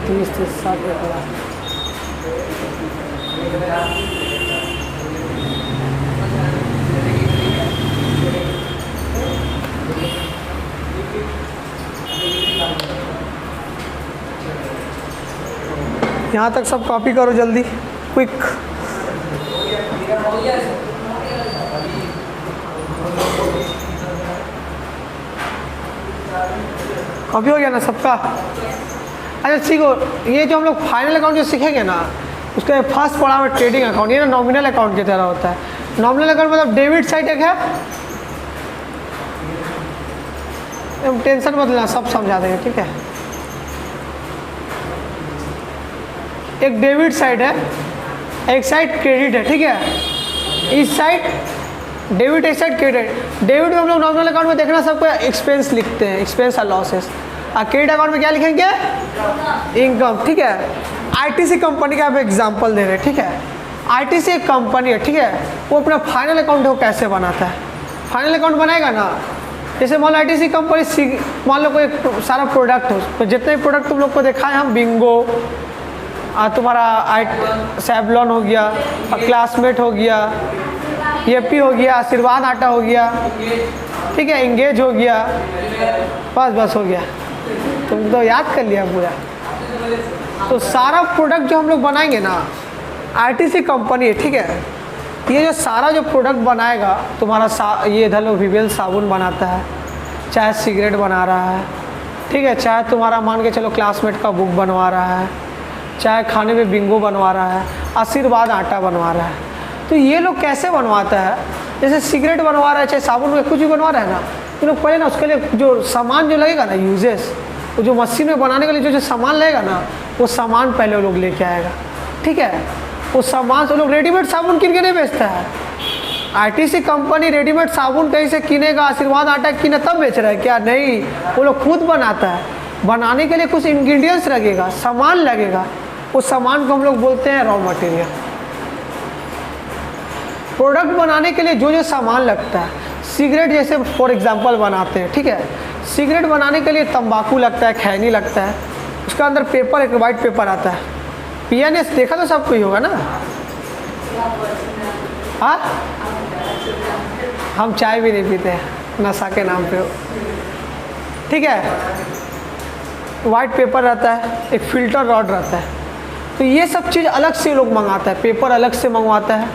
Speaker 1: तीस 60 यहाँ तक सब कॉपी करो जल्दी, क्विक। कॉपी हो गया ना सबका? अच्छा सीखो, ये जो हम लोग फाइनल अकाउंट जो सीखेंगे ना, उसका फर्स्ट पढ़ा हुआ ट्रेडिंग अकाउंट, ये ना नॉमिनल अकाउंट की तरह होता है। नॉमिनल अकाउंट मतलब डेबिट साइड एक है, टेंशन मत लेना, सब समझा देंगे, ठीक है। एक डेबिट साइड है, एक साइड क्रेडिट है, ठीक है। इस साइड डेबिट, एक साइड क्रेडिट। डेबिट में हम लोग नॉमिनल अकाउंट में देखना सबको एक्सपेंस लिखते हैं, एक्सपेंस और लॉसेस। और क्रेडिट अकाउंट में क्या लिखेंगे? इनकम, ठीक है। आईटीसी कंपनी का आप एग्जांपल दे रहे हैं, ठीक है। आईटीसी एक कंपनी है, ठीक है। वो अपना फाइनल अकाउंट वो कैसे बनाता है? फाइनल अकाउंट बनाएगा ना, जैसे मान लो आईटीसी कंपनी, मान लो कोई सारा प्रोडक्ट हो, तो जितने भी प्रोडक्ट तुम लोग को दिखाए हम, बिंगो, तुम्हारा सैवलॉन हो गया, क्लासमेट हो गया, येपी हो गया, आशीर्वाद आटा हो गया, ठीक है, इंगेज हो गया, बस हो गया, तुम तो याद कर लिया पूरा। तो सारा प्रोडक्ट जो हम लोग बनाएंगे ना, आईटीसी कंपनी है, ठीक है, ये जो सारा जो प्रोडक्ट बनाएगा तुम्हारा, ये इधर लोग विवेल साबुन बनाता है, चाहे सिगरेट बना रहा है, ठीक है, चाहे तुम्हारा मान के चलो क्लासमेट का बुक बनवा रहा है, चाहे खाने में बिंगो बनवा रहा है, आशीर्वाद आटा बनवा रहा है। तो ये लोग कैसे बनवाता है, जैसे सिगरेट बनवा रहा है, चाहे साबुन में कुछ भी बनवा रहा है ना, तो लोग पहले ना उसके लिए जो सामान जो लगेगा ना, यूजेस, वो जो मशीन में बनाने के लिए जो सामान लगेगा ना, वो सामान पहले वो लोग लेके आएगा, ठीक है। वो सामान से लोग रेडीमेड साबुन किन के नहीं बेचता है। आईटीसी कंपनी रेडीमेड साबुन कहीं से किनेगा, आशीर्वाद आटा किने तब बेच रहा है क्या? नहीं, वो लोग खुद बनाता है। बनाने के लिए कुछ इंग्रेडिएंट्स लगेगा, सामान लगेगा, उस सामान को हम लोग बोलते हैं रॉ मटेरियल। प्रोडक्ट बनाने के लिए जो जो सामान लगता है, सिगरेट जैसे फॉर एग्जांपल बनाते हैं, ठीक है, सिगरेट बनाने के लिए तंबाकू लगता है, खैनी लगता है, उसका अंदर पेपर, एक वाइट पेपर आता है, पीएनएस देखा तो सब कोई होगा ना। हाँ, हम चाय भी नहीं पीते हैं नशा के नाम पे, ठीक है। वाइट पेपर रहता है, एक फिल्टर रॉड रहता है, तो ये सब चीज़ अलग से लोग मंगाता है, पेपर अलग से मंगवाता है,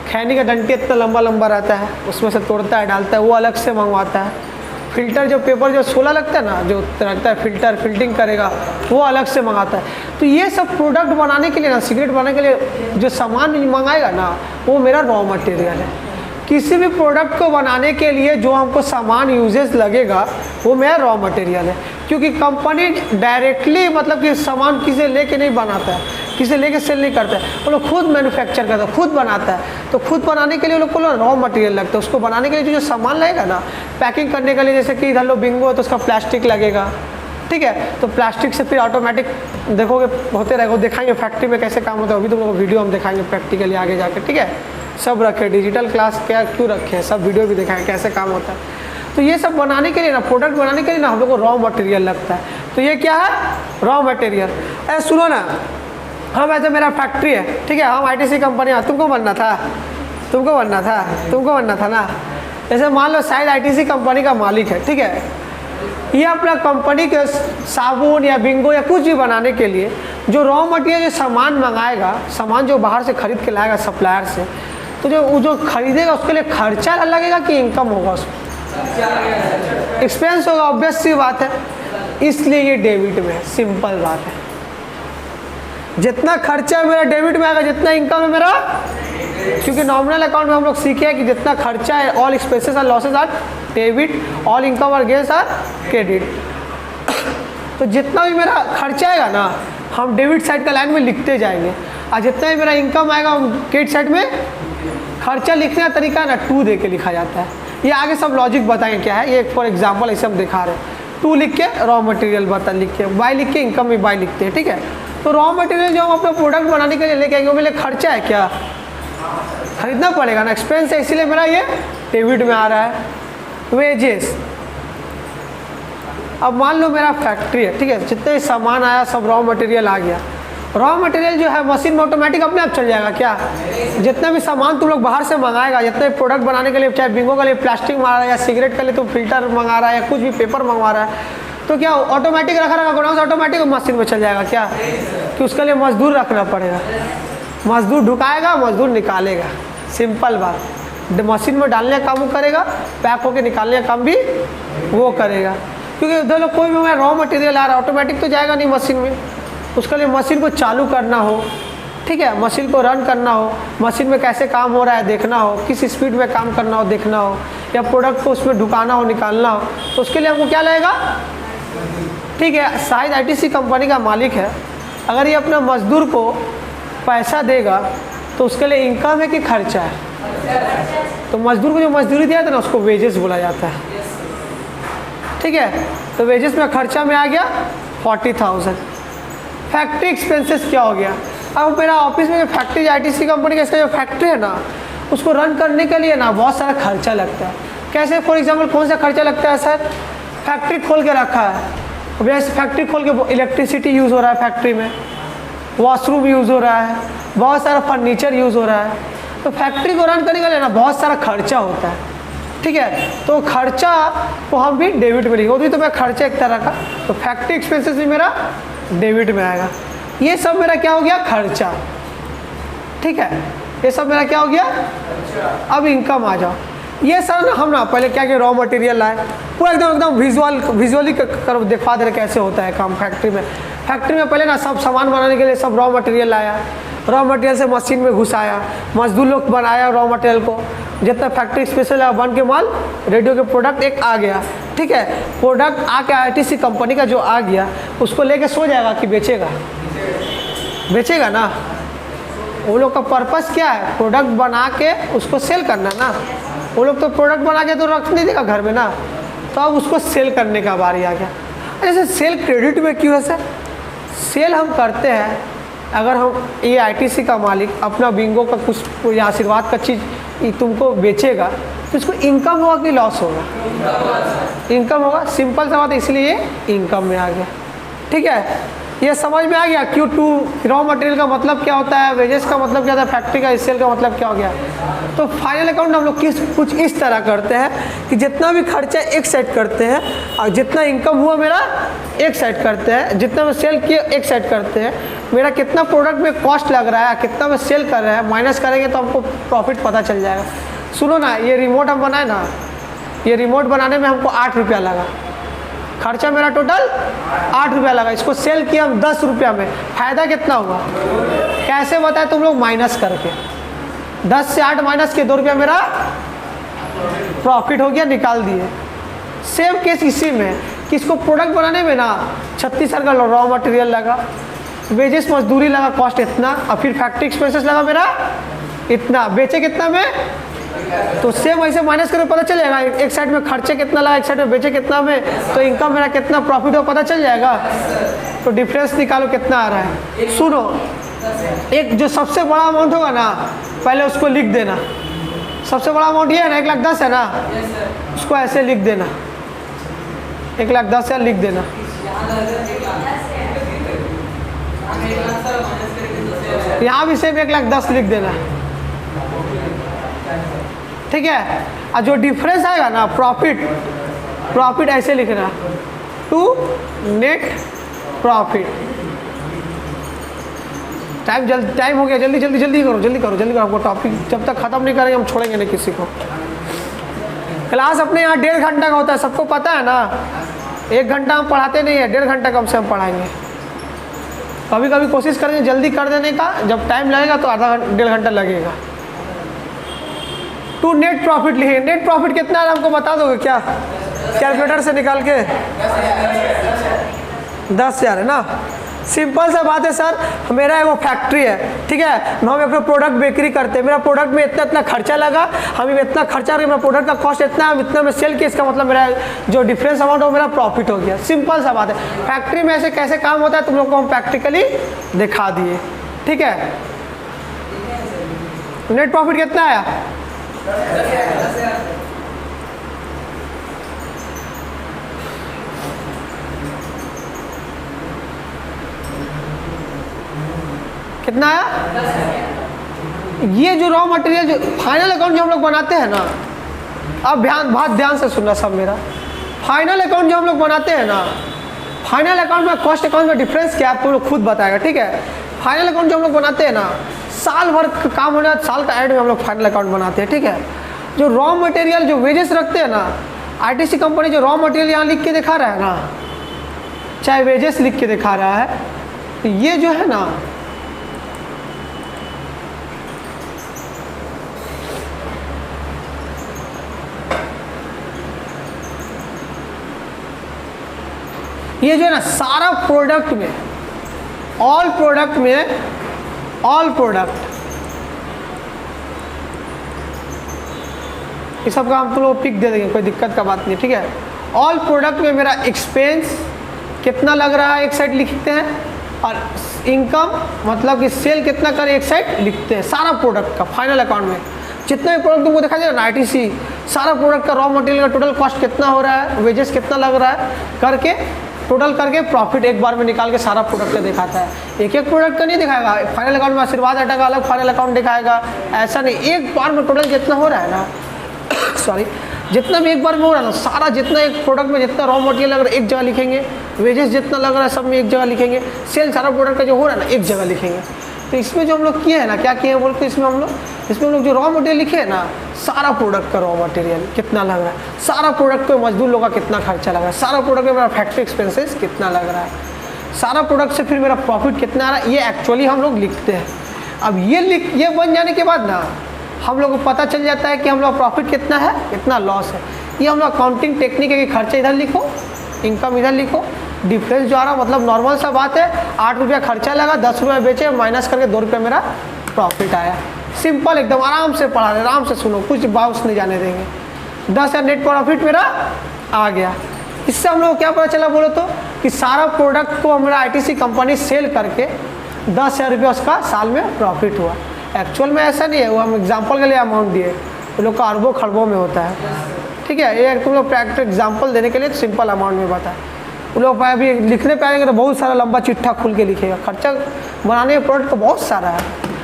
Speaker 1: खैनी का डंटी इतना लंबा लंबा रहता है, उसमें से तोड़ता है डालता है, वो अलग से मंगवाता है। फिल्टर जो पेपर जो 16 लगता है ना, जो रहता है फिल्टर फिल्टिंग करेगा, वो अलग से मंगाता है। तो ये सब प्रोडक्ट बनाने के लिए ना, सिगरेट बनाने के लिए जो सामान मंगाएगा ना, वो मेरा रॉ मटेरियल है। किसी भी प्रोडक्ट को बनाने के लिए जो हमको सामान यूजेस लगेगा, वो मेरा रॉ मटेरियल है। क्योंकि कंपनी डायरेक्टली मतलब कि सामान किसी लेके नहीं बनाता है, किसी लेके सेल नहीं करता है, वो लोग खुद मैन्युफैक्चर करता है, खुद बनाता है। तो खुद बनाने के लिए वो लोग को रॉ मटेरियल लगता है। उसको बनाने के लिए जो सामान लगेगा ना, पैकिंग करने के लिए, जैसे कि इधर लो बिंगो है तो उसका प्लास्टिक लगेगा, ठीक है, तो प्लास्टिक से फिर ऑटोमेटिक देखोगे होते रहेगा, दिखाएंगे फैक्ट्री में कैसे काम होता है। अभी तुम लोग वीडियो हम दिखाएंगे प्रैक्टिकली आगे जाकर, ठीक है, सब रखे, डिजिटल क्लास क्या क्यों रखे हैं, सब वीडियो भी दिखाएंगे कैसे काम होता है। तो ये सब बनाने के लिए ना, प्रोडक्ट बनाने के लिए ना, हम लोग को रॉ मटेरियल लगता है। तो ये क्या है? Raw material. सुनो ना, हम ऐसे मेरा फैक्ट्री है, ठीक है, हम आईटीसी कंपनी, तुमको बनना था, तुमको बनना था, तुमको बनना था ना। जैसे मान लो शायद आईटीसी कंपनी का मालिक है, ठीक है, ये अपना कंपनी के साबुन या बिंगो या कुछ भी बनाने के लिए जो रॉ मटेरियल, जो सामान मंगाएगा, सामान जो बाहर से खरीद के लाएगा सप्लायर से, तो जो खरीदेगा उसके लिए खर्चा लगेगा कि इनकम होगा, उसमें एक्सपेंस होगा, ऑब्वियस सी बात है। इसलिए ये डेबिट में है, सिंपल बात है। जितना खर्चा है मेरा डेबिट में आएगा, जितना इनकम है मेरा, क्योंकि नॉमिनल अकाउंट में हम लोग सीखे हैं कि जितना खर्चा है, ऑल एक्सपेंसेस और losses are debit, all income और गेन्स आर क्रेडिट। तो जितना भी मेरा खर्चा आएगा ना, हम डेबिट साइड का लाइन में लिखते जाएंगे, और जितना भी मेरा इनकम आएगा हम क्रेडिट साइड में। खर्चा लिखने का तरीका ना 2 दे के लिखा जाता है। ये आगे सब लॉजिक बताएंगे क्या है, ये फॉर एग्जांपल ऐसे हम दिखा रहे हैं। 2 लिख के रॉ मटेरियल बता लिख के, बाय लिख के इनकम में बाय लिखते हैं, ठीक है। तो रॉ मटेरियल जो हम अपना प्रोडक्ट बनाने के लिए लेके आएंगे, वो मेरे खर्चा है क्या, खरीदना पड़ेगा ना, एक्सपेंस है, इसीलिए मेरा ये डेबिट में आ रहा है। वेजेस, अब मान लो मेरा फैक्ट्री है, ठीक है, जितने सामान आया सब रॉ मटेरियल आ गया। रॉ मटेरियल जो है मशीन में ऑटोमेटिक अपने आप चल जाएगा क्या? जितना भी सामान तुम लोग बाहर से मंगाएगा, जितने प्रोडक्ट बनाने के लिए, चाहे बिंगो के लिए प्लास्टिक मंगा रहा है या सिगरेट के लिए तुम फिल्टर मंगा रहा है या कुछ भी पेपर मंगवा रहा है, तो क्या ऑटोमेटिक रखा रहेगा गोडाउन से, ऑटोमेटिक मशीन में चल जाएगा क्या? कि उसके लिए मजदूर रखना पड़ेगा, मजदूर ढुकाएगा, मजदूर निकालेगा, सिंपल बात। मशीन में डालने का काम वो करेगा, पैक होकर निकालने का काम भी वो करेगा। क्योंकि उधर लोग कोई भी रॉ मटेरियल आ रहा है, ऑटोमेटिक तो जाएगा नहीं मशीन में, उसके लिए मशीन को चालू करना हो, ठीक है, मशीन को रन करना हो, मशीन में कैसे काम हो रहा है देखना हो, किस स्पीड में काम करना हो देखना हो, या प्रोडक्ट को उसमें ढुकाना हो निकालना हो, तो उसके लिए हमको क्या लगेगा? ठीक है, शायद आईटीसी कंपनी का मालिक है, अगर ये अपना मजदूर को पैसा देगा तो उसके लिए इनकम है कि खर्चा है? तो मजदूर को जो मजदूरी दिया था ना, उसको वेजेस बोला जाता है, ठीक है। तो वेजेस में खर्चा में आ गया 40,000। फैक्ट्री एक्सपेंसेस क्या हो गया? अब मेरा ऑफिस में जो फैक्ट्री आईटीसी कंपनी का इसका जो फैक्ट्री है ना, उसको रन करने के लिए ना बहुत सारा खर्चा लगता है।
Speaker 3: कैसे, फॉर एग्जाम्पल कौन सा खर्चा लगता है सर, फैक्ट्री खोल के रखा है, वैसे फैक्ट्री खोल के इलेक्ट्रिसिटी यूज़ हो रहा है फैक्ट्री में, वॉशरूम यूज़ हो रहा है, बहुत सारा फर्नीचर यूज़ हो रहा है, तो फैक्ट्री को रन करने के लिए ना बहुत सारा खर्चा होता है, ठीक है। तो खर्चा को हम भी डेबिट में लिखेंगे, वो भी तो मैं खर्चा एक तरह का, तो फैक्ट्री एक्सपेंसेस भी मेरा डेबिट में आएगा। ये सब मेरा क्या हो गया, खर्चा, ठीक है, ये सब मेरा क्या हो गया। अब इनकम आ जाओ। ये सर हम ना पहले क्या कि रॉ मटेरियल लाए, पूरा एकदम विजुअली कर दिखा दे रहे कैसे होता है काम फैक्ट्री में। फैक्ट्री में पहले ना सब सामान बनाने के लिए सब रॉ मटेरियल लाया, रॉ मटेरियल से मशीन में घुसाया, मजदूर लोग बनाया रॉ मटेरियल को, जितना फैक्ट्री स्पेशल बन के माल रेडियो के प्रोडक्ट एक आ गया, ठीक है। प्रोडक्ट आके आईटीसी कंपनी का जो आ गया उसको लेके सो जाएगा कि बेचेगा ना। वो लोग का पर्पस क्या है, प्रोडक्ट बना के उसको सेल करना ना। वो लोग तो प्रोडक्ट बना के तो रख नहीं देगा घर में ना, तो अब उसको सेल करने का बारी आ गया। जैसे सेल क्रेडिट में क्यों है सर, सेल हम करते हैं अगर हम ये आईटीसी का मालिक अपना बिंगो का कुछ या आशीर्वाद का चीज़ तुमको बेचेगा तो इसको इनकम होगा कि लॉस होगा, इनकम होगा, सिंपल सा बात है, इसलिए इनकम में आ गया, ठीक है। ये समझ में आ गया Q2 रॉ मटेरियल का मतलब क्या होता है, वेजेस का मतलब क्या होता है, फैक्ट्री का सेल का मतलब क्या हो गया। तो फाइनल अकाउंट हम लोग कुछ इस तरह करते हैं कि जितना भी खर्चा एक साइड करते हैं और जितना इनकम हुआ मेरा एक साइड करते हैं, जितना मैं सेल किया एक साइड करते हैं, मेरा कितना प्रोडक्ट में कॉस्ट लग रहा है, कितना मैं सेल कर रहा है, माइनस करेंगे तो हमको प्रॉफिट पता चल जाएगा। सुनो ना, ये रिमोट हम बनाए ना, ये रिमोट बनाने में हमको 8 रुपया लगा, खर्चा मेरा टोटल 8 रुपया लगा, इसको सेल किया हम 10 रुपया में, फ़ायदा कितना हुआ कैसे बताए तुम लोग, माइनस करके 10 से 8 माइनस के 2 रुपया मेरा प्रॉफिट हो गया, निकाल दिए। सेम केस इसी में कि इसको प्रोडक्ट बनाने में ना 36,000 का रॉ मटेरियल लगा, वेजेस मजदूरी लगा, कॉस्ट इतना, और फिर फैक्ट्री एक्सपेंसेस लगा मेरा इतना, बेचे कितना में, तो सेम वैसे माइनस करके पता चल जाएगा एक साइड में खर्चे कितना लगा, एक साइड में बेचे कितना में, तो इनकम मेरा कितना प्रॉफिट हो पता चल जाएगा। तो डिफरेंस निकालो कितना आ रहा है। सुनो, एक जो सबसे बड़ा अमाउंट होगा ना पहले उसको लिख देना, सबसे बड़ा अमाउंट ये है ना 1,10,000 है ना, उसको ऐसे लिख देना, 1,10,000 लिख देना, यहाँ भी सेम 1,10,000 लिख देना, ठीक है। और जो डिफरेंस आएगा ना प्रॉफिट ऐसे लिखना, टू नेट प्रॉफिट। टाइम हो गया, जल्दी करो हमको टॉपिक जब तक ख़त्म नहीं करेंगे हम छोड़ेंगे नहीं किसी को। क्लास अपने यहाँ 1.5 घंटा का होता है, सबको पता है ना, 1 घंटा हम पढ़ाते नहीं है, 1.5 घंटा कम से हम पढ़ाएंगे। कभी कभी कोशिश करेंगे जल्दी कर देने का, जब टाइम लगेगा तो 1.5 घंटा लगेगा। टू नेट प्रॉफिट लिखे, नेट प्रॉफिट कितना है हमको बता दोगे क्या, कैलकुलेटर से निकाल के 10,000 है ना। सिंपल सा बात है सर, मेरा वो फैक्ट्री है, ठीक है, हम अपना प्रोडक्ट बेकरी करते हैं, मेरा प्रोडक्ट में इतना खर्चा लगा, हमें इतना खर्चा मेरा प्रोडक्ट का कॉस्ट इतना में सेल किया, इसका मतलब मेरा जो डिफरेंस अमाउंट हो मेरा प्रॉफिट हो गया। सिंपल सा बात है, फैक्ट्री में ऐसे कैसे काम होता है तुम लोग को हम प्रैक्टिकली दिखा दिए, ठीक है। नेट प्रॉफिट कितना आया, कितना आया, ये जो रॉ मटेरियल जो फाइनल अकाउंट जो हम लोग बनाते हैं ना, अब बहुत ध्यान से सुनना सब मेरा, फाइनल अकाउंट जो हम लोग बनाते हैं ना, फाइनल अकाउंट में कॉस्ट अकाउंट में डिफरेंस क्या आप लोग खुद बताएगा, ठीक है। फाइनल अकाउंट जो हम लोग बनाते हैं ना, साल भर काम होने बाद साल का एंड में हम लोग फाइनल अकाउंट बनाते हैं, ठीक है। जो रॉ मटेरियल जो वेजेस रखते हैं ना, आईटीसी कंपनी जो रॉ मटेरियल यहाँ लिख के दिखा रहा है ना, चाहे वेजेस लिख के दिखा रहा है, तो ये जो है ना ये जो है ना सारा प्रोडक्ट में, ऑल प्रोडक्ट ये सब का हम तुम लोग पिक दे देंगे, कोई दिक्कत का बात नहीं, ठीक है। ऑल प्रोडक्ट में मेरा एक्सपेंस कितना लग रहा है एक साइड लिखते हैं, और इनकम मतलब कि सेल कितना करे एक साइड लिखते हैं, सारा प्रोडक्ट का फाइनल अकाउंट में जितना भी प्रोडक्ट तुमको दिखा जाएगा ना आईटीसी सारा प्रोडक्ट का रॉ मटेरियल का टोटल कॉस्ट कितना हो रहा है, वेजेस कितना लग रहा है करके टोटल करके प्रॉफिट एक बार में निकाल के सारा प्रोडक्ट का दिखाता है। एक एक प्रोडक्ट का नहीं दिखाएगा, फाइनल अकाउंट में आशीर्वाद आटा का अलग फाइनल अकाउंट दिखाएगा, ऐसा नहीं, एक बार में टोटल जितना हो रहा है ना सॉरी जितना भी एक बार में हो रहा है ना, सारा जितना एक प्रोडक्ट में जितना रॉ मटेरियल लग रहा है एक जगह लिखेंगे, वेजेस जितना लग रहा है सब में एक जगह लिखेंगे, सेल सारा प्रोडक्ट का जो हो रहा है ना एक जगह लिखेंगे। तो इसमें जो हम लोग किए हैं ना, क्या किए हैं बोलते इसमें हम लोग जो रॉ मटेरियल लिखे हैं ना, सारा प्रोडक्ट का रॉ मटेरियल कितना लग रहा है, सारा प्रोडक्ट पे मजदूर लोग का कितना खर्चा लग रहा है, सारा प्रोडक्ट में मेरा फैक्ट्री एक्सपेंसेस कितना लग रहा है, सारा प्रोडक्ट से फिर मेरा प्रॉफिट कितना आ रहा है, ये एक्चुअली हम लोग लिखते हैं। अब ये बन जाने के बाद ना हम लोग को पता चल जाता है कि हम लोग प्रॉफिट कितना है, कितना लॉस है। ये हम लोग अकाउंटिंग टेक्निक है कि खर्चा इधर लिखो, इनकम इधर लिखो, डिफरेंस जो आ रहा मतलब नॉर्मल सा बात है, 8 रुपया खर्चा लगा, 10 रुपये बेचे, माइनस करके 2 रुपये मेरा प्रॉफिट आया। सिंपल एकदम आराम से पढ़ा रहे, आराम से सुनो, कुछ बाउंस नहीं जाने देंगे। 10,000 नेट प्रॉफिट मेरा आ गया। इससे हम लोग क्या पता चला बोलो तो कि सारा प्रोडक्ट को हमारा आईटीसी कंपनी सेल करके 10,000 रुपये उसका साल में प्रॉफिट हुआ। एक्चुअल में ऐसा नहीं है, वो हम एग्जाम्पल के लिए अमाउंट दिए, वो लोग का अरबों खरबों में होता है, ठीक है। ये तुम लोग प्रैक्टिकल एग्जाम्पल देने के लिए सिंपल अमाउंट में बताए। वो लोग अभी लिखने पे आएंगे तो बहुत सारा लंबा चिट्ठा खुल के लिखेगा, खर्चा बनाने के प्रोडक्ट का बहुत सारा है।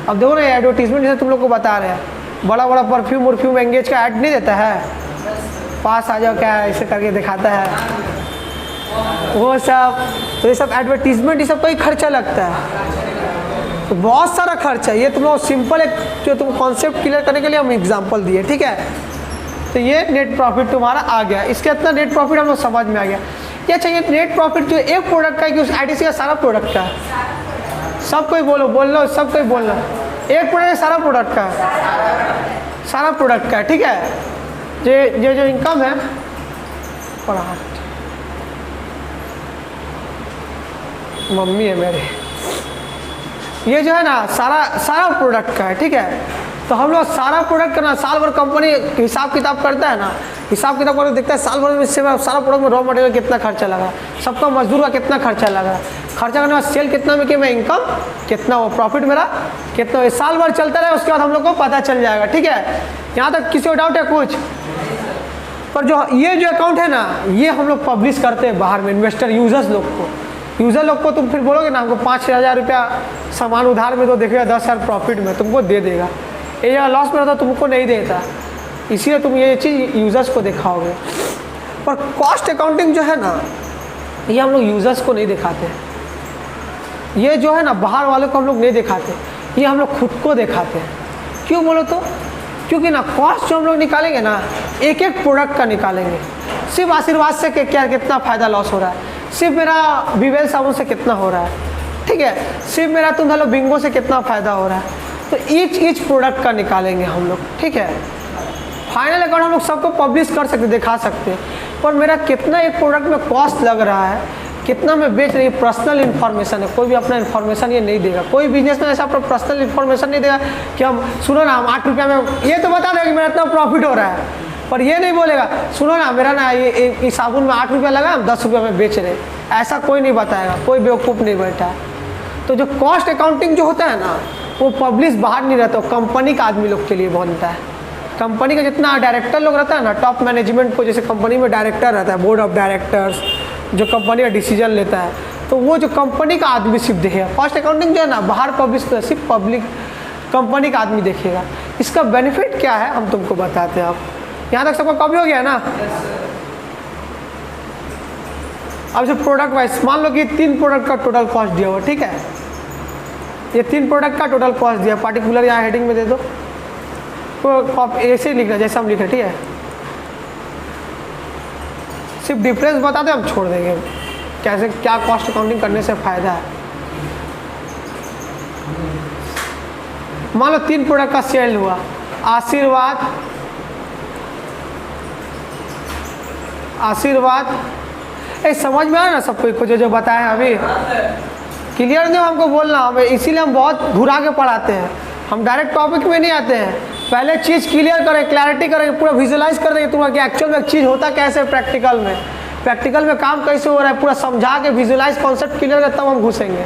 Speaker 3: अब देखो ना एडवर्टीजमेंट जैसे तुम लोग को बता रहे हैं, बड़ा बड़ा परफ्यूम एंगेज का ऐड नहीं देता है, पास आ जाओ क्या ऐसे करके दिखाता है वो सब, तो ये सब एडवर्टीजमेंट, ये सब का ही खर्चा लगता है, तो बहुत सारा खर्चा है। ये तुम लोग सिंपल एक जो तुम कॉन्सेप्ट क्लियर करने के लिए हम एग्जांपल दिए, ठीक है। तो ये नेट प्रॉफिट तुम्हारा आ गया, इसके इतना नेट प्रॉफिट हम लोग समझ में आ गया। ये चाहिए नेट प्रॉफिट जो एक प्रोडक्ट का है कि उस आईटीसी का सारा प्रोडक्ट का है, सब कोई बोल लो, सब कोई बोल लो, एक प्रोडक्ट सारा प्रोडक्ट का है, सारा प्रोडक्ट का है, ठीक है। ये जो इनकम है मम्मी है मेरे, ये जो है ना सारा प्रोडक्ट का है, ठीक है। तो हम लोग सारा प्रोडक्ट का ना साल भर कंपनी हिसाब किताब करता है ना, हिसाब किताब करके देखता है साल भर में इससे सारा प्रोडक्ट में रॉ मटेरियल कितना खर्चा लगा, सबका मजदूर का कितना खर्चा लगा, खर्चा करने के बाद सेल कितना में कि मैं इनकम कितना हो, प्रॉफिट मेरा कितना हो, साल भर चलता रहे, उसके बाद हम लोग को पता चल जाएगा, ठीक है। यहाँ तक किसी को डाउट है कुछ? पर जो ये जो अकाउंट है ना, ये हम लोग पब्लिश करते हैं बाहर में इन्वेस्टर यूजर लोग को तुम फिर बोलोगे ना हमको 5,000 रुपया सामान उधार में तो देखेगा 10,000 प्रॉफिट में तुमको दे देगा, ये जगह लॉस में रहता तुमको नहीं देता, इसीलिए तुम ये चीज़ यूजर्स को दिखाओगे। पर कॉस्ट अकाउंटिंग जो है ना, ये हम लोग यूजर्स को नहीं दिखाते, ये जो है ना बाहर वालों को हम लोग नहीं दिखाते, ये हम लोग खुद को दिखाते हैं। क्यों बोलो तो? क्योंकि ना कॉस्ट जो हम लोग निकालेंगे ना, एक एक प्रोडक्ट का निकालेंगे, सिर्फ आशीर्वाद से क्या कितना फ़ायदा लॉस हो रहा है, सिर्फ मेरा विवेल साबुन से कितना हो रहा है, ठीक है, सिर्फ मेरा तुम हेलो बिंगो से कितना फ़ायदा हो रहा है, तो ईच प्रोडक्ट का निकालेंगे हम लोग, ठीक है। फाइनल अकाउंट हम लोग सबको पब्लिश कर सकते, दिखा सकते हैं, पर मेरा कितना एक प्रोडक्ट में कॉस्ट लग रहा है, कितना मैं बेच रही, पर्सनल इन्फॉर्मेशन है, कोई भी अपना इन्फॉर्मेशन ये नहीं देगा, कोई बिजनेस में ऐसा अपना पर्सनल इन्फॉर्मेशन नहीं देगा कि हम सुनो ना हम 8 रुपया में, ये तो बता देगा कि मेरा इतना प्रॉफिट हो रहा है, पर ये नहीं बोलेगा सुनो ना मेरा ना ये साबुन में 8 रुपया लगा, हम 10 रुपया में बेच रहे, ऐसा कोई नहीं बताएगा, कोई बेवकूफ़ नहीं बैठा है। तो जो कॉस्ट अकाउंटिंग जो होता है ना, वो पब्लिश बाहर नहीं रहता, कंपनी का आदमी लोग के लिए बनता है। कंपनी का जितना डायरेक्टर लोग रहता है ना, टॉप मैनेजमेंट को, जैसे कंपनी में डायरेक्टर रहता है, बोर्ड ऑफ डायरेक्टर्स जो कंपनी का डिसीजन लेता है, तो वो जो कंपनी का आदमी सिर्फ देखेगा। कॉस्ट अकाउंटिंग जो है ना बाहर पब्लिश तो सिर्फ पब्लिक कंपनी का आदमी देखेगा। इसका बेनिफिट क्या है हम तुमको बताते हैं। आप यहाँ तक सबको कॉपी हो गया ना? अब जो प्रोडक्ट वाइज मान लो कि 3 प्रोडक्ट का टोटल कॉस्ट दिया हुआ, ठीक है, ये 3 प्रोडक्ट का टोटल कॉस्ट दिया, पार्टिकुलर यहाँ हेडिंग में दे दो, तो ऐसे ही लिखना जैसे हम लिखे, ठीक है, सिर्फ डिफरेंस बता दे, हम छोड़ देंगे कैसे क्या कॉस्ट अकाउंटिंग करने से फ़ायदा है। मान लो 3 प्रोडक्ट का सेल हुआ, आशीर्वाद ए समझ में आया ना सबको जो बताया अभी? क्लियर नहीं हमको बोलना, हमें इसीलिए हम बहुत घुरा के पढ़ाते हैं, हम डायरेक्ट टॉपिक में नहीं आते हैं, पहले चीज़ क्लियर करें, क्लैरिटी करें, पूरा विजुलाइज कर देंगे तुम्हारा कि एक्चुअल में चीज़ होता कैसे, प्रैक्टिकल में काम कैसे हो रहा है, पूरा समझा के विजुलाइज कॉन्सेप्ट क्लियर कर तब हम घुसेंगे।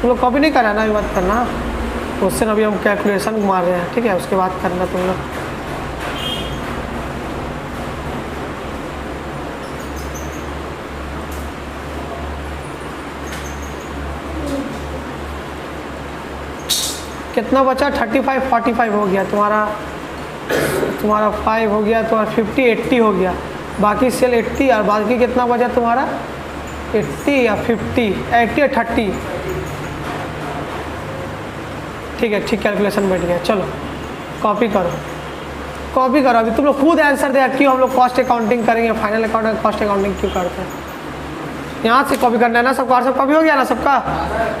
Speaker 3: तुम लोग कॉपी नहीं करा ना, ये बात करना। क्वेश्चन अभी हम कैलकुलेशन मार रहे हैं, ठीक है, उसके बाद करना तुम लोग। कितना बचा? 35 45 हो गया तुम्हारा 5 हो गया, तुम्हारा 50 80 हो गया। बाकी सेल 80 और बाकी कितना बचा तुम्हारा 80 या 50 80 या 30। ठीक है, ठीक कैलकुलेशन बैठ गया। चलो कॉपी करो, कॉपी करो। अभी तुम लोग खुद आंसर दे क्यों हम लोग कॉस्ट अकाउंटिंग करेंगे, फाइनल अकाउंट कॉस्ट अकाउंटिंग क्यों करते हैं। यहाँ से कॉपी करना है ना सबका, और सब कॉपी हो गया ना सबका।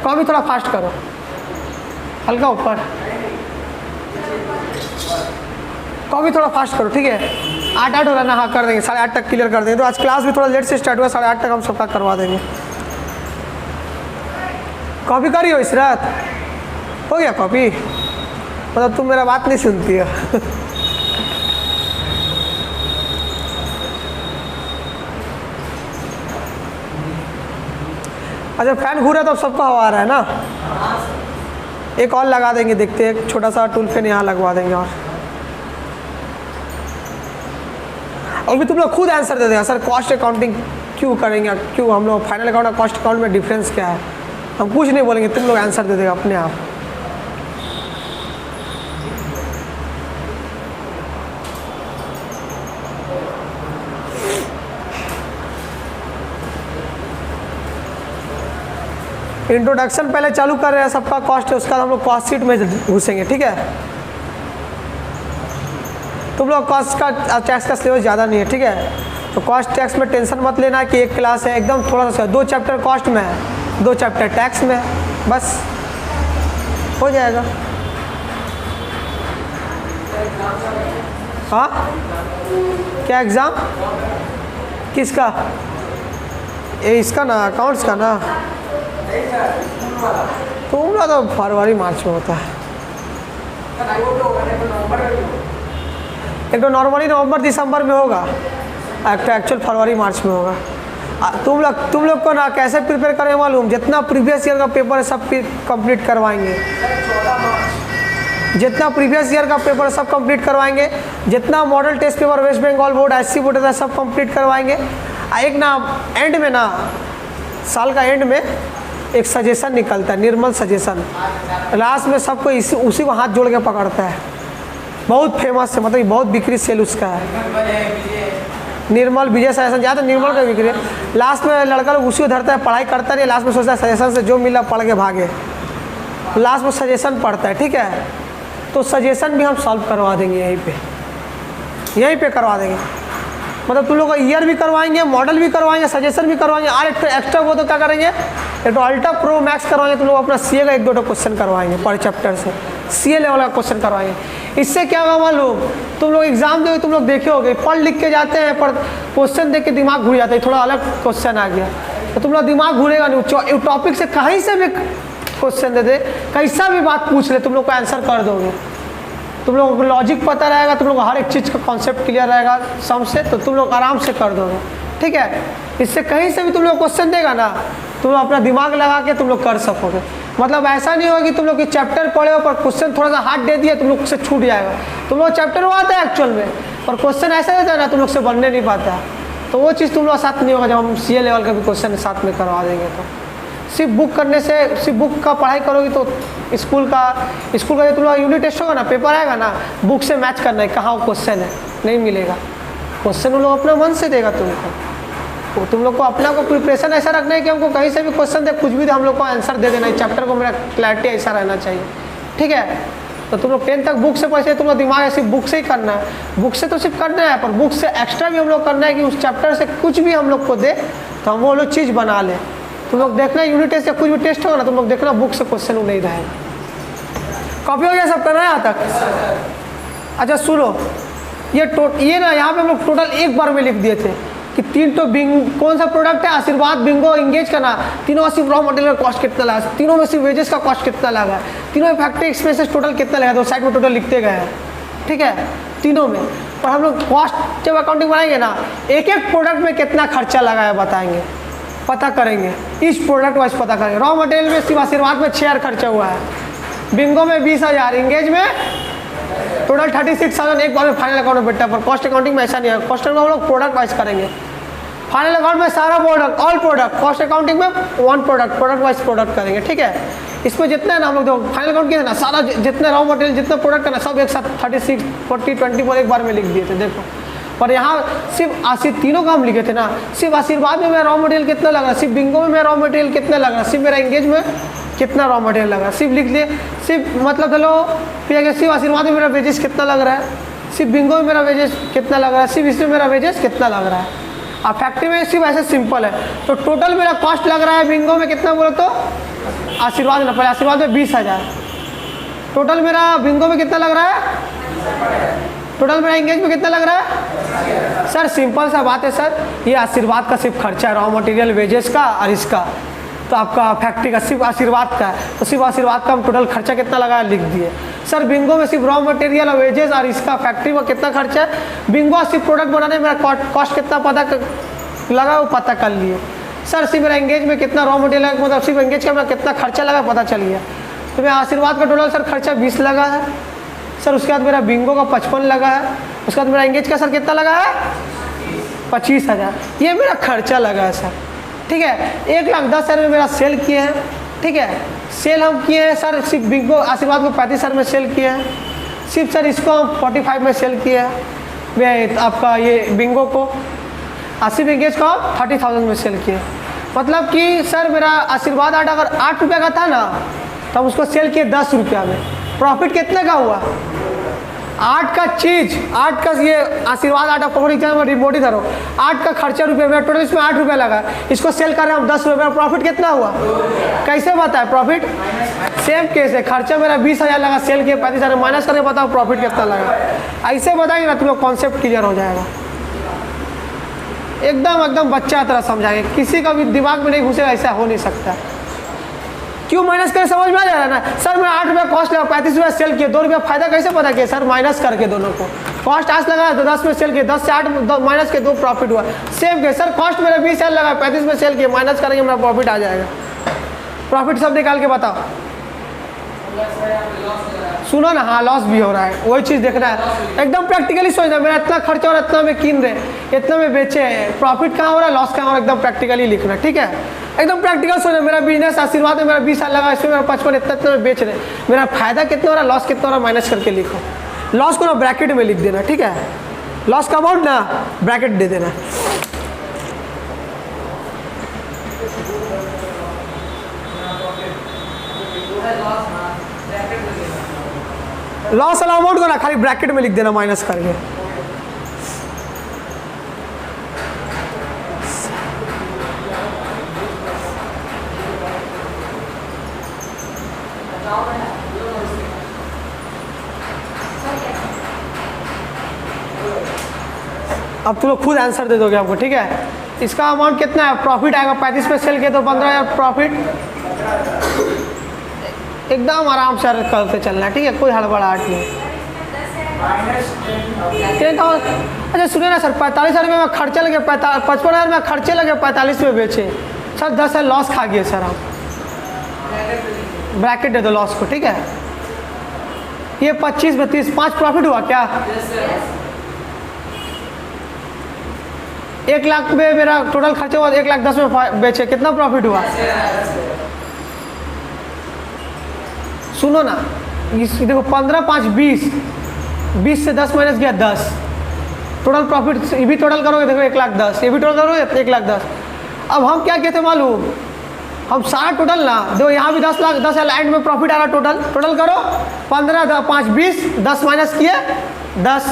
Speaker 3: कॉपी थोड़ा फास्ट करो, हल्का ऊपर, कॉपी थोड़ा फास्ट करो, ठीक है। 8 हो रहा ना, हाँ कर देंगे, 8:30 तक क्लियर कर देंगे। तो आज क्लास भी थोड़ा लेट से स्टार्ट हुआ, 8:30 तक हम सबका करवा देंगे। कॉपी करी हो इस रात? हो गया कॉपी? मतलब तुम मेरा बात नहीं सुनती हो। अच्छा फैन घूरा तो सबका हवा आ रहा है ना। एक और लगा देंगे, देखते हैं, एक छोटा सा टूल फैन यहाँ लगवा देंगे। और भी तुम लोग खुद आंसर दे देगा, सर कॉस्ट अकाउंटिंग क्यों करेंगे, क्यों हम लोग फाइनल अकाउंट और कॉस्ट अकाउंट में डिफरेंस क्या है। हम कुछ नहीं बोलेंगे, तुम लोग आंसर दे देगा अपने आप। इंट्रोडक्शन पहले चालू कर रहे हैं सबका कॉस्ट है, उसका हम लोग कॉस्ट शीट में घुसेंगे, ठीक है। तुम लोग कॉस्ट का टैक्स का सिलेबस ज़्यादा नहीं है, ठीक है। तो कॉस्ट टैक्स में टेंशन मत लेना कि एक क्लास है, एकदम थोड़ा सा 2 चैप्टर कॉस्ट में है, 2 चैप्टर टैक्स में, बस हो जाएगा। हाँ क्या एग्ज़ाम किसका? ये इसका ना, अकाउंट्स का ना। तुम लोग तो फरवरी मार्च में होता है, एक तो नॉर्मली नवंबर दिसंबर में होगा, एक तो एक्चुअल फरवरी मार्च में होगा। तुम लोग को ना कैसे प्रिपेयर करें मालूम? जितना प्रीवियस ईयर का पेपर है सब कंप्लीट करवाएंगे, जितना प्रीवियस ईयर का पेपर सब कंप्लीट करवाएंगे, जितना model test paper West Bengal board SC board है सब कंप्लीट करवाएंगे। एक ना एंड में ना, साल का एंड में एक सजेशन निकलता है, निर्मल सजेशन, लास्ट में सबको उसी को हाथ जोड़ के पकड़ता है, बहुत फेमस है, मतलब बहुत बिक्री सेल उसका है। निर्मल विजय सजेशन, ज़्यादा निर्मल का बिक्री है। लास्ट में लड़का लोग उसी को धरता है, पढ़ाई करता नहीं, लास्ट में सोचता है सजेशन से जो मिला पढ़ के भागे, लास्ट में सजेशन पढ़ता है, ठीक है। तो सजेशन भी हम सॉल्व करवा देंगे यहीं पे करवा देंगे। मतलब तुम लोग का ईयर भी करवाएंगे, मॉडल भी करवाएंगे, सजेशन भी करवाएंगे, और एक्स्ट्रा वो तो क्या करेंगे, एक तो अल्ट्रा प्रो मैक्स करवाएंगे। तुम लोग अपना CA का 1-2 क्वेश्चन करवाएंगे पर चैप्टर से, CA लेवल का क्वेश्चन करवाएंगे। इससे क्या होगा मालूम? तुम लोग एग्जाम दोगे, तुम लोग देखे होगे, पढ़ लिख के जाते हैं पर क्वेश्चन देख के दिमाग घूर जाता है, थोड़ा अलग क्वेश्चन आ गया तो तुम लोग दिमाग घूरेगा नहीं। टॉपिक से कहीं से भी क्वेश्चन दे दे, कैसा भी बात पूछ ले, तुम लोग को आंसर कर दोगे। तुम लोगों को लॉजिक पता रहेगा, तुम लोग को हर एक चीज़ का कॉन्सेप्ट क्लियर रहेगा सम से, तो तुम लोग आराम से कर दोगे, ठीक है। इससे कहीं से भी तुम लोग क्वेश्चन देगा ना, तुम लोग अपना दिमाग लगा के तुम लोग कर सकोगे। मतलब ऐसा नहीं होगा कि तुम लोग की चैप्टर पढ़े हो पर क्वेश्चन थोड़ा सा हार्ड दे दिया, तुम लोग से छूट जाएगा। तुम लोग चैप्टर वो आता है एक्चुअल में, पर क्वेश्चन ऐसा देता है ना, तुम लोग से बनने नहीं पाता है। तो वो चीज़ तुम लोग साथ नहीं होगा। जब हम CA लेवल का भी क्वेश्चन साथ में करवा देंगे, तो सिर्फ बुक करने से, सिर्फ बुक का पढ़ाई करोगी तो स्कूल का जो तुम लोग यूनिट टेस्ट होगा ना, पेपर आएगा ना, बुक से मैच करना है कहाँ वो क्वेश्चन है, नहीं मिलेगा। क्वेश्चन उन लोग अपना मन से देगा तुमको। तो तुम लोग को अपना को प्रिपरेशन ऐसा रखना है कि हमको कहीं से भी क्वेश्चन दे, कुछ भी दे, हम लोग को आंसर दे देना है। चैप्टर को मेरा क्लैरिटी ऐसा रहना चाहिए, ठीक है। तो तुम लोग 10 तक बुक से पढ़े, तुम लोग दिमाग है सिर्फ बुक से ही करना है। बुक से तो सिर्फ करना है, पर बुक से एक्स्ट्रा भी हम लोग करना है कि उस चैप्टर से कुछ भी हम लोग को दे तो हम वो लोग चीज़ बना लें। तुम लोग देखना यूनिट टेस्ट या कुछ भी टेस्ट होगा ना, तुम लोग देखना बुक से क्वेश्चन नहीं रहेगा। कॉपी हो गया सब करना है यहाँ तक? अच्छा सुनो, ये ना यहाँ पे हम लोग टोटल एक बार में लिख दिए थे कि 3 तो कौन सा प्रोडक्ट है, आशीर्वाद, बिंगो, इंगेज का ना, तीनों में सिर्फ रॉ मटेरियल का कॉस्ट कितना लगा, तीनों में सिर्फ वेजेस का कॉस्ट कितना लगा, तीनों में फैक्ट्री एक्सपेंसेस टोटल कितना लगा, तो साइड में टोटल लिखते गए हैं, ठीक है, तीनों में। पर हम लोग कॉस्ट जब अकाउंटिंग बनाएंगे ना, एक एक प्रोडक्ट में कितना खर्चा लगा है बताएंगे, पता करेंगे, इस प्रोडक्ट वाइज पता करेंगे। रॉ मटेरियल में सिर्फ आशीर्वाद में 6,000 खर्चा हुआ है, बिंगो में 20,000, इंगेज में टोटल 36,000 एक बार में फाइनल अकाउंट में बेटा। पर कॉस्ट अकाउंटिंग में ऐसा नहीं है, कॉस्ट अकाउंट हम लोग प्रोडक्ट वाइज करेंगे। फाइनल अकाउंट में सारा product, all product, cost accounting में वन प्रोडक्ट वाइज प्रोडक्ट करेंगे, ठीक है। इसमें जितने हैं ना हम लोग देखो फाइनल अकाउंट किया ना, सारा जितने रॉ मटेरियल जितने प्रोडक्ट है ना सब एक साथ 36, 40, 24 एक बार में लिख दिए थे देखो। पर यहाँ सिर्फ तीनों का हम लिखे थे ना, सिर्फ आशीर्वाद में मेरा रॉ मटेरियल कितना लग रहा है, सिर्फ बिंगो में मेरा रॉ मटेरियल कितना लग रहा है, सिर्फ मेरा इंगेज में कितना रॉ मटेरियल लग रहा है, सिर्फ लिख दिए। सिर्फ मतलब चलो फिर सिर्फ आशीर्वाद में मेरा वेजेस कितना लग रहा है, सिर्फ बिंगो में मेरा वेजेस कितना लग रहा है, सिर्फ इसमें मेरा वेजेस कितना लग रहा है। अब फैक्ट्री में सिर्फ ऐसे सिंपल है। तो टोटल मेरा कॉस्ट लग रहा है बिंगो में कितना बोलो तो, आशीर्वाद में पहले आशीर्वाद में 20,000, टोटल मेरा बिंगो में कितना लग रहा है, टोटल मेरा इंगेज में कितना लग रहा है। सर सिंपल सा बात है सर, ये आशीर्वाद का सिर्फ खर्चा है, रॉ मटेरियल वेजेस का और इसका, तो आपका फैक्ट्री का सिर्फ आशीर्वाद का है, तो सिर्फ आशीर्वाद का हम टोटल खर्चा कितना लगा है लिख दिए। सर बिंगो में सिर्फ रॉ मटेरियल और वेजेस और इसका फैक्ट्री में कितना खर्चा है, बिंगो सिर्फ प्रोडक्ट बनाने में मेरा कॉस्ट कितना पता लगा वो पता कर लिए। सर सिर्फ मेरा इंगेज में कितना रॉ मटेरियल मतलब सिर्फ इंगेज का मेरा कितना खर्चा लगा पता चल गया। तो मेरा आशीर्वाद का टोटल सर खर्चा 20 लगा है सर, उसके बाद मेरा बिंगो का 55 लगा है, उसके बाद मेरा इंगेज का सर कितना लगा है 25,000, ये मेरा खर्चा लगा है सर, ठीक है। 1,10,000 में मेरा सेल किए हैं, ठीक है। सेल हम किए हैं सर सिर्फ बिंगो आशीर्वाद को 35,000 में सेल किए हैं, सिर्फ सर इसको हम 45 में सेल किया है, मैं आपका ये बिंगो को सिर्फ इंगेज को 30,000 में सेल किए। मतलब कि सर मेरा आशीर्वाद आटा अगर 8 रुपये का था ना तो हम उसको सेल किए 10 रुपया में, प्रॉफिट कितने का हुआ 8 का चीज, 8 का ये आशीर्वाद आटा पकड़ एग्जाम रिपोर्ट ही करो, 8 का खर्चा रुपये में टोटल इसमें 8 रुपये लगा, इसको सेल कर रहे हैं हम 10 रुपये, प्रॉफिट कितना हुआ कैसे बताए प्रॉफिट, सेम केस है, खर्चा मेरा 20,000 लगा, सेल किए 35,000 माइनस करके बताओ प्रॉफिट कितना लगा। ऐसे बताएंगे ना तुम लोग कॉन्सेप्ट क्लियर हो जाएगा, एकदम बच्चा तरह समझाएंगे, किसी का भी दिमाग में नहीं घुसेगा, ऐसा हो नहीं सकता। क्यों माइनस करके समझ में आ जा रहा है ना सर, मैं 8 रुपये कॉस्ट लगा 35 रुपये सेल किए, 2 रुपये फायदा कैसे पता किया सर, माइनस करके दोनों को, कॉस्ट 8 लगा तो 10 में सेल किए, 10 से 8 माइनस के 2 प्रॉफिट हुआ। सेम के सर कॉस्ट मेरा 20,000 लगा 35 में सेल किए, माइनस करेंगे मेरा प्रॉफिट आ जाएगा। प्रॉफिट सब निकाल के बताओ, सुनो ना, हाँ लॉस भी हो रहा है, वही चीज़ देखना है, एकदम प्रैक्टिकली सोचना है, मेरा इतना खर्चा हो रहा है, इतना में किन रहे, इतना में बेचे हैं, प्रॉफिट कहाँ हो रहा है, लॉस कहाँ हो रहा है, एकदम प्रैक्टिकली लिखना, ठीक है। एकदम प्रैक्टिकल सोचना, मेरा बिजनेस आशीर्वाद में मेरा 20,000 लगा, इसमें मेरा 55 इतना में बेच रहे, मेरा फायदा कितना हो रहा है, लॉस कितना हो रहा है, माइनस करके लिखो। लॉस को ना ब्रैकेट में लिख देना, ठीक है, लॉस का अमाउंट ना ब्रैकेट दे देना। लॉस वाला अमाउंट को ना खाली ब्रैकेट में लिख देना माइनस करके। अब तुम लोग खुद आंसर दे दोगे आपको, ठीक है। इसका अमाउंट कितना है, प्रॉफिट आएगा 35 पे सेल किया तो 15,000 प्रॉफिट, एकदम आराम से करते चलना है, ठीक है, कोई हड़बड़ाहट नहीं। अच्छा सुनिए ना सर, 45,000 रुपये में खर्चे लगे, 55,000 में खर्चे लगे, 45 में बेचे सर, 10,000 लॉस खा गए सर हम, ब्रैकेट दे दो लॉस को, ठीक है। ये 25 में 30 5 प्रॉफिट हुआ क्या, 1 लाख में मेरा टोटल खर्चा हुआ, 1,10,000 में बेचे, कितना प्रॉफिट हुआ सुनो ना, इस देखो 15 5 20, 20 से 10 माइनस गया 10, टोटल प्रॉफिट ये भी टोटल करोगे देखो 1,10,000, ये भी टोटल करोगे 1,10,000। अब हम क्या कहते मालूम, हम सारा टोटल ना देखो, यहाँ भी 10 लाख 10,000 एंड में प्रॉफिट आ रहा, टोटल करो 15 5 20, 10 माइनस किए 10,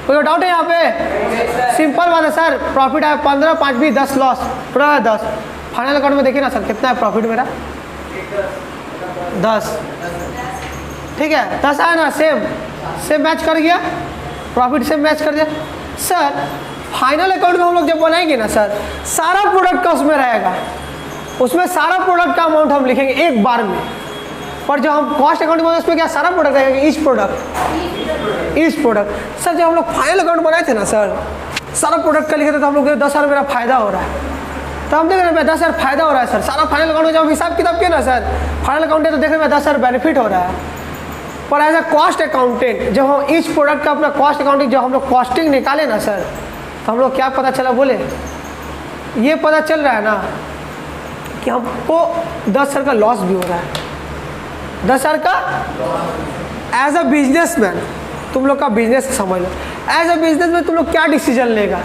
Speaker 3: कोई डाउट है यहाँ पे, सिंपल बात है सर, प्रॉफिट आया 15 5 20 10 लॉस, टोटल है 10। फाइनल अकाउंट में देखिए ना सर कितना है प्रॉफिट मेरा 10, ठीक है 10 आया ना, सेम मैच कर गया, प्रॉफिट सेम मैच कर दिया। सर फाइनल अकाउंट में हम लोग जब बनाएंगे ना सर, सारा प्रोडक्ट का उसमें रहेगा, उसमें सारा प्रोडक्ट का अमाउंट हम लिखेंगे एक बार में, पर जब हम कॉस्ट अकाउंट में उसमें क्या सारा प्रोडक्ट रहेगा, ईच प्रोडक्ट। सर जब हम लोग फाइनल अकाउंट बनाए थे ना सर, सारा प्रोडक्ट का लिखे थे तो हम लोग 10,000 मेरा फायदा हो रहा है, तो हम देख रहे हैं 10,000 फायदा हो रहा है सर, सारा फाइनल अकाउंट में जब हिसाब किताब किया ना सर, फाइनल अकाउंट है तो देख रहे हैं 10,000 बेनिफिट हो रहा है। पर एज अ कॉस्ट अकाउंटेंट जब हम इस प्रोडक्ट का अपना कॉस्ट अकाउंटिंग जब हम लोग कॉस्टिंग निकाले ना सर, तो हम लोग क्या पता चला बोले, ये पता चल रहा है ना कि हमको 10,000 का लॉस भी हो रहा है। 10,000 का एज अ बिजनेसमैन, तुम लोग का बिजनेस समझ लो, एज अ बिजनेसमैन तुम लोग क्या डिसीजन लेगा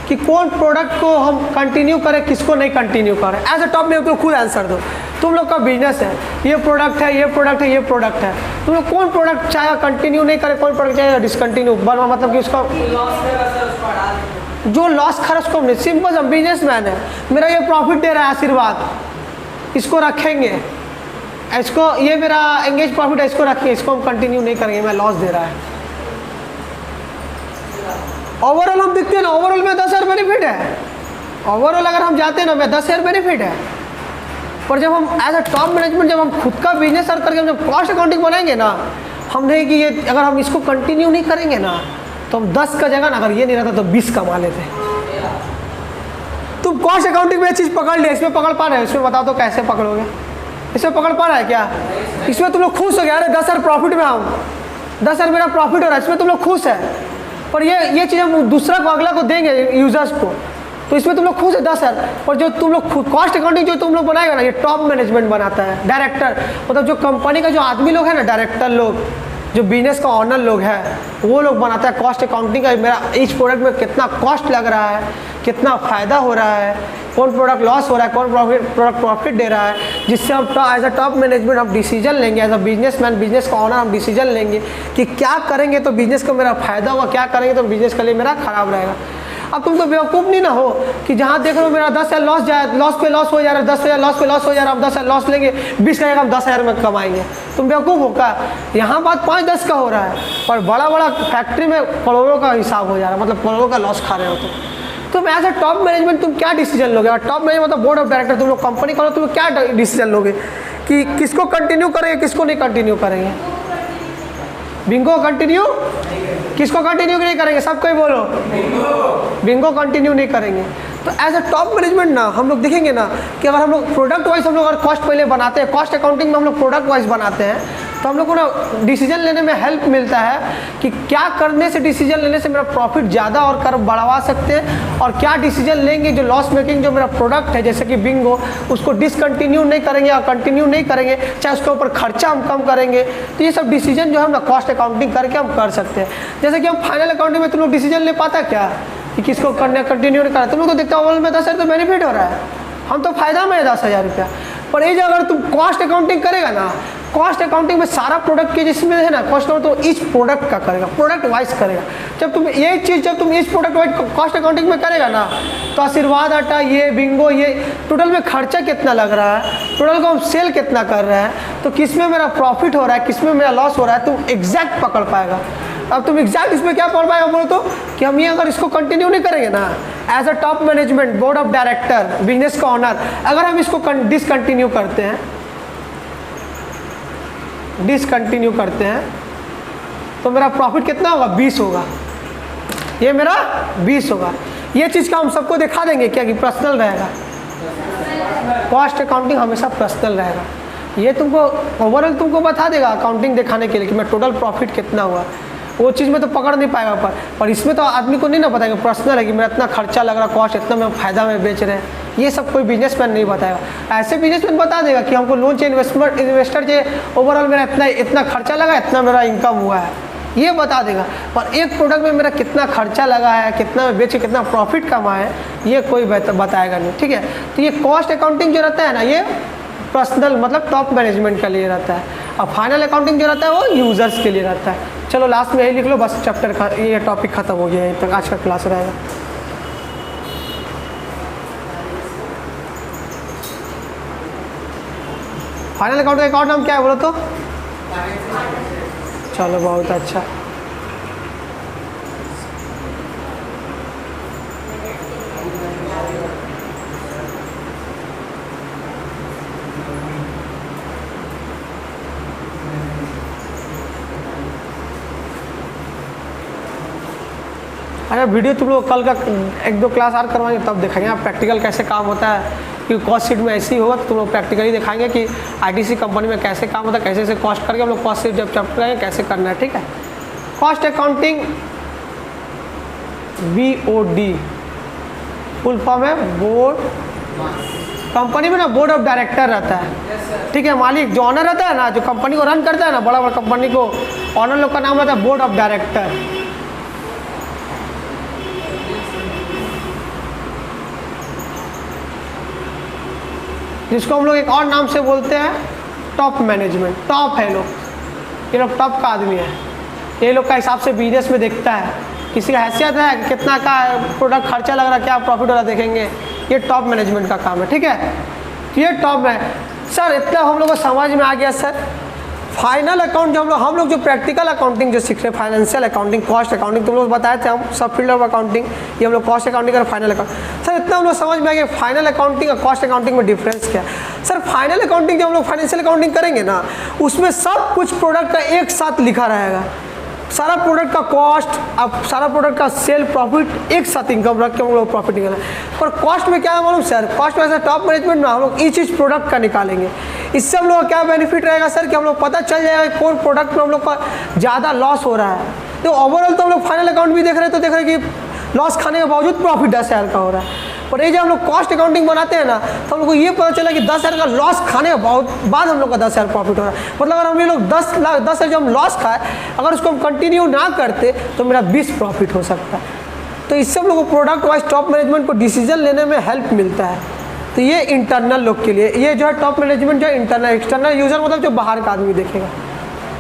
Speaker 3: कि कौन प्रोडक्ट को हम कंटिन्यू करें, किसको नहीं कंटिन्यू करें। एज अ टॉप में तो खुद आंसर दो, तुम लोग का बिजनेस है, ये प्रोडक्ट है, ये प्रोडक्ट है, ये प्रोडक्ट है, तुम लोग कौन प्रोडक्ट चाहे कंटिन्यू नहीं करे, कौन प्रोडक्ट चाहे डिसकंटिन्यू बना, मतलब कि उसका जो लॉस खा उसको नहीं। सिंपल सा बिजनेसमैन है, मेरा ये प्रॉफिट दे रहा है आशीर्वाद, इसको रखेंगे, इसको ये मेरा एंगेज प्रॉफिट है, इसको रखेंगे, इसको हम कंटिन्यू नहीं करेंगे, मैं लॉस दे रहा है। ओवरऑल हम देखते हैं ना, ओवरऑल में 10,000 बेनिफिट है, ओवरऑल अगर हम जाते हैं ना में 10,000 बेनिफिट है। पर जब हम एज अ टॉप मैनेजमेंट जब हम खुद का बिजनेस स्टार्ट करके जब कॉस्ट अकाउंटिंग बनाएंगे ना, हम नहीं कि ये अगर हम इसको कंटिन्यू नहीं करेंगे ना, तो हम 10 का जगह ना अगर ये नहीं रहता तो 20 कमा लेते। तुम कॉस्ट अकाउंटिंग में चीज़ पकड़ लिया, इसमें पकड़ पा रहे हो, इसमें बताओ तो कैसे पकड़ोगे, इसमें पकड़ पा रहा है क्या? इसमें तुम लोग खुश हो गया, अरे 10,000 प्रॉफिट में आऊँ, 10,000 मेरा प्रॉफिट हो रहा है, इसमें तुम लोग खुश है। पर ये चीज़ हम दूसरा को अगला को देंगे यूजर्स को, तो इसमें तुम लोग खुश है 10,000। और जो तुम लोग कॉस्ट अकाउंटिंग जो तुम लोग बनाएगा ना, ये टॉप मैनेजमेंट बनाता है, डायरेक्टर, मतलब जो कंपनी का जो आदमी लोग है ना, डायरेक्टर लोग, जो बिजनेस का ऑनर लोग हैं, वो लोग बनाता है कॉस्ट अकाउंटिंग का। मेरा इस प्रोडक्ट में कितना कॉस्ट लग रहा है, कितना फ़ायदा हो रहा है, कौन प्रोडक्ट लॉस हो रहा है, कौन प्रोडक्ट प्रॉफिट दे रहा है, जिससे हम एज अ टॉप मैनेजमेंट हम डिसीजन लेंगे, एज अ बिजनेसमैन, बिजनेस का ऑनर हम डिसीजन लेंगे कि क्या करेंगे तो बिजनेस को मेरा फ़ायदा होगा, क्या करेंगे तो बिजनेस के लिए मेरा खराब रहेगा। अब तुम तो बेवकूफ़ नहीं ना हो कि जहाँ देख रहे हो मेरा 10,000 लॉस जाए, लॉस पे लॉस हो जा रहा है, 10,000 लॉस पे लॉस हो जा रहा है, हम 10,000 लॉस लेंगे, 20 का हम 10,000 में कमाएंगे। तुम बेवकूफ़ हो क्या? यहाँ बात 5-10 का हो रहा है, पर बड़ा बड़ा फैक्ट्री में करोड़ों का हिसाब हो जा रहा है, मतलब करोड़ों का लॉस खा रहे हो। तुम एज अ टॉप मैनेजमेंट तुम क्या डिसीजन लोगे? और टॉप मैनेजमेंट मतलब बोर्ड ऑफ डायरेक्टर, तुम लोग कंपनी का हो, तुम क्या डिसीजन लोगे कि किसको कंटिन्यू करेंगे, किसको नहीं कंटिन्यू करेंगे? बिंगो कंटिन्यू, किसको कंटिन्यू नहीं करेंगे? सब कोई बोलो, बिंगो कंटिन्यू नहीं करेंगे। तो एज अ टॉप मैनेजमेंट ना हम लोग देखेंगे ना कि अगर हम लोग प्रोडक्ट वाइज हम लोग अगर कॉस्ट पहले बनाते हैं, कॉस्ट अकाउंटिंग में हम लोग प्रोडक्ट वाइज बनाते हैं, तो हम लोग को ना डिसीजन लेने में हेल्प मिलता है कि क्या करने से, डिसीजन लेने से मेरा प्रॉफिट ज़्यादा और कर बढ़वा सकते हैं, और क्या डिसीजन लेंगे जो लॉस मेकिंग जो मेरा प्रोडक्ट है जैसे कि बिंगो, उसको डिसकंटिन्यू नहीं करेंगे या कंटिन्यू नहीं करेंगे, चाहे उसके ऊपर खर्चा हम कम करेंगे। तो ये सब डिसीजन जो है ना कॉस्ट अकाउंटिंग करके हम कर सकते हैं। जैसे कि हम फाइनल अकाउंटिंग में तुम लोग डिसीजन ले पाता क्या कि किसको करना, कंटिन्यू नहीं करना? तुम लोग तो देखते हो ओवरऑल में 10,000 तो बेनिफिट हो रहा है, हम तो फायदा में है 10,000 रुपया। पर ये जो अगर तुम कॉस्ट अकाउंटिंग करेगा ना, कॉस्ट अकाउंटिंग में सारा प्रोडक्ट के जिसमें है ना कॉस्ट अकाउंट, तो इस प्रोडक्ट का करेगा, प्रोडक्ट वाइज करेगा। जब तुम ये चीज़ जब तुम इस प्रोडक्ट वाइज कॉस्ट अकाउंटिंग में करेगा ना, तो आशीर्वाद आटा, ये बिंगो, ये टोटल में खर्चा कितना लग रहा है, टोटल को हम सेल कितना कर रहे हैं, तो किस में मेरा प्रॉफिट हो रहा है, किस में मेरा लॉस हो रहा है, तुम एग्जैक्ट पकड़ पाएगा। अब तुम एग्जैक्ट इसमें क्या पढ़ पाएगा बोलो तो कि हम ये अगर इसको कंटिन्यू नहीं करेंगे ना, as a top management, board of director, business का ऑनर, अगर हम इसको डिसकंटिन्यू करते हैं, डिसकंटिन्यू करते हैं, तो मेरा प्रॉफिट कितना होगा? 20 होगा, ये मेरा 20 होगा। ये चीज़ का हम सबको दिखा देंगे क्या कि पर्सनल रहेगा, कॉस्ट अकाउंटिंग हमेशा पर्सनल रहेगा। ये तुमको ओवरऑल तुमको बता देगा अकाउंटिंग दिखाने के लिए कि मैं टोटल प्रॉफिट कितना हुआ, वो चीज़ में तो पकड़ नहीं पाएगा। पर इसमें तो आदमी को नहीं ना बताएगा, पर्सनल है कि मेरा इतना खर्चा लग रहा, कॉस्ट इतना में फ़ायदा में बेच रहे हैं, ये सब कोई बिजनेसमैन नहीं बताएगा। ऐसे बिजनेसमैन बता देगा कि हमको लोन चाहिए, इन्वेस्टर चाहिए, ओवरऑल मेरा इतना खर्चा लगा, इतना मेरा इनकम हुआ है, ये बता देगा। पर एक प्रोडक्ट में मेरा कितना खर्चा लगा है, कितना में बेचे, कितना प्रॉफिट कमा है, ये कोई बताएगा नहीं। ठीक है, तो ये कॉस्ट अकाउंटिंग जो रहता है ना, ये पर्सनल मतलब टॉप मैनेजमेंट के लिए रहता है, और फाइनल अकाउंटिंग जो रहता है वो यूज़र्स के लिए रहता है। चलो लास्ट में यही लिख लो, बस चैप्टर का ये टॉपिक खत्म हो गया, यहीं तक आज का क्लास रहेगा। फाइनल अकाउंट का एक और नाम क्या है बोलो तो? चलो बहुत अच्छा। अरे वीडियो तुम लोग कल का 1-2 क्लास और करवाएंगे तब दिखाएंगे आप प्रैक्टिकल कैसे काम होता है, कि कॉस्ट शीट में ऐसी होगा तो तुम लोग प्रैक्टिकली दिखाएंगे कि आईटीसी कंपनी में कैसे काम होता है, कैसे कॉस्ट करके हम लोग कॉस्ट शीट जब चैप्टर करेंगे कैसे करना है, ठीक है। Cost accounting BOD full form है बोर्ड, कंपनी में ना बोर्ड ऑफ डायरेक्टर रहता है, ठीक है। मालिक जो ऑनर रहता है ना, जो कंपनी को रन करता है ना, बड़ा बड़ा कंपनी को ऑनर लोग का नाम रहता है बोर्ड ऑफ डायरेक्टर। जिसको हम लोग एक और नाम से बोलते हैं टॉप मैनेजमेंट। टॉप है लोग, ये लोग टॉप का आदमी है, ये लोग का हिसाब से बिजनेस में देखता है, किसी का हैसियत है कितना का प्रोडक्ट खर्चा लग रहा है, क्या प्रॉफिट हो रहा देखेंगे, ये टॉप मैनेजमेंट का काम है, ठीक है। ये टॉप है सर। इतना हम लोग को समझ में आ गया सर। फाइनल अकाउंट जो हम लोग जो प्रैक्टिकल अकाउंटिंग जो सीख रहे हैं, फाइनेंशियल अकाउंटिंग, कॉस्ट अकाउंटिंग, तुम लोग बताए थे हम सब फील्ड ऑफ अकाउंटिंग, ये हम लोग कॉस्ट अकाउंटिंग और फाइनल अकाउंट। सर इतना हम लोग समझ में आ गया फाइनल अकाउंटिंग और कॉस्ट अकाउंटिंग में डिफरेंस क्या है। सर फाइनल अकाउंटिंग जब हम लोग फाइनेंशियल अकाउंटिंग करेंगे ना, उसमें सब कुछ प्रोडक्ट का एक साथ लिखा रहेगा, सारा प्रोडक्ट का कॉस्ट, अब सारा प्रोडक्ट का सेल प्रॉफिट एक साथ इनकम रख के हम लोग प्रॉफिट निकालें। पर कॉस्ट में क्या है मालूम सर, कॉस्ट में ऐसा टॉप मैनेजमेंट में हम लोग ईच प्रोडक्ट का निकालेंगे। इससे हम लोग का क्या बेनिफिट रहेगा सर, कि हम लोग पता चल जाएगा कौन प्रोडक्ट में हम लोग का ज़्यादा लॉस हो रहा है। तो ओवरऑल तो हम लोग फाइनल अकाउंट भी देख रहे हैं, तो देख रहे हैं कि लॉस खाने के बावजूद प्रॉफिट 10,000 का हो रहा है। और ये जब हम लोग कॉस्ट अकाउंटिंग बनाते हैं ना, तो हम लोग को ये पता चला कि 10,000 का लॉस खाने के बाद हम लोग का 10,000 प्रॉफिट हो रहा है। मतलब अगर हम लोग 10,000 जो हम लॉस खाए, अगर उसको हम कंटिन्यू ना करते तो मेरा 20 प्रॉफिट हो सकता है। तो इससे हम लोग को प्रोडक्ट वाइज टॉप मैनेजमेंट को डिसीजन लेने में हेल्प मिलता है। तो ये इंटरनल लोग के लिए, ये जो है टॉप मैनेजमेंट जो है इंटरनल, एक्सटर्नल यूजर मतलब जो बाहर का आदमी देखेगा।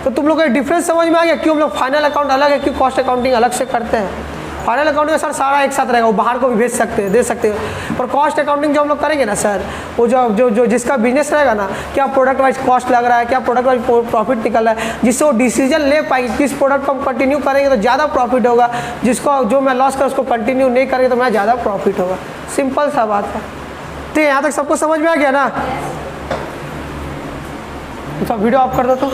Speaker 3: तो तुम लोग का डिफरेंस समझ में आ गया, क्यों हम लोग फाइनल अकाउंट अलग है, क्यों कॉस्ट अकाउंटिंग अलग से करते हैं। फाइनल अकाउंटिंग में सर सारा एक साथ रहेगा, वो बाहर को भी भेज सकते हैं, दे सकते हैं। पर कॉस्ट अकाउंटिंग जो हम लोग करेंगे ना सर, वो जो जिसका बिजनेस रहेगा ना, क्या प्रोडक्ट वाइज कॉस्ट लग रहा है, क्या प्रोडक्ट वाइज प्रॉफिट निकल रहा है, जिससे वो डिसीजन ले पाएगी किस प्रोडक्ट को हम कंटिन्यू करेंगे तो ज़्यादा प्रॉफिट होगा, जिसको जो मैं लॉस कर उसको कंटिन्यू नहीं करेंगे तो मैं ज़्यादा प्रॉफिट होगा। सिंपल सा बात है। ठीक है, यहाँ तक सबको समझ में आ गया ना। सब वीडियो ऑफ कर दो तो।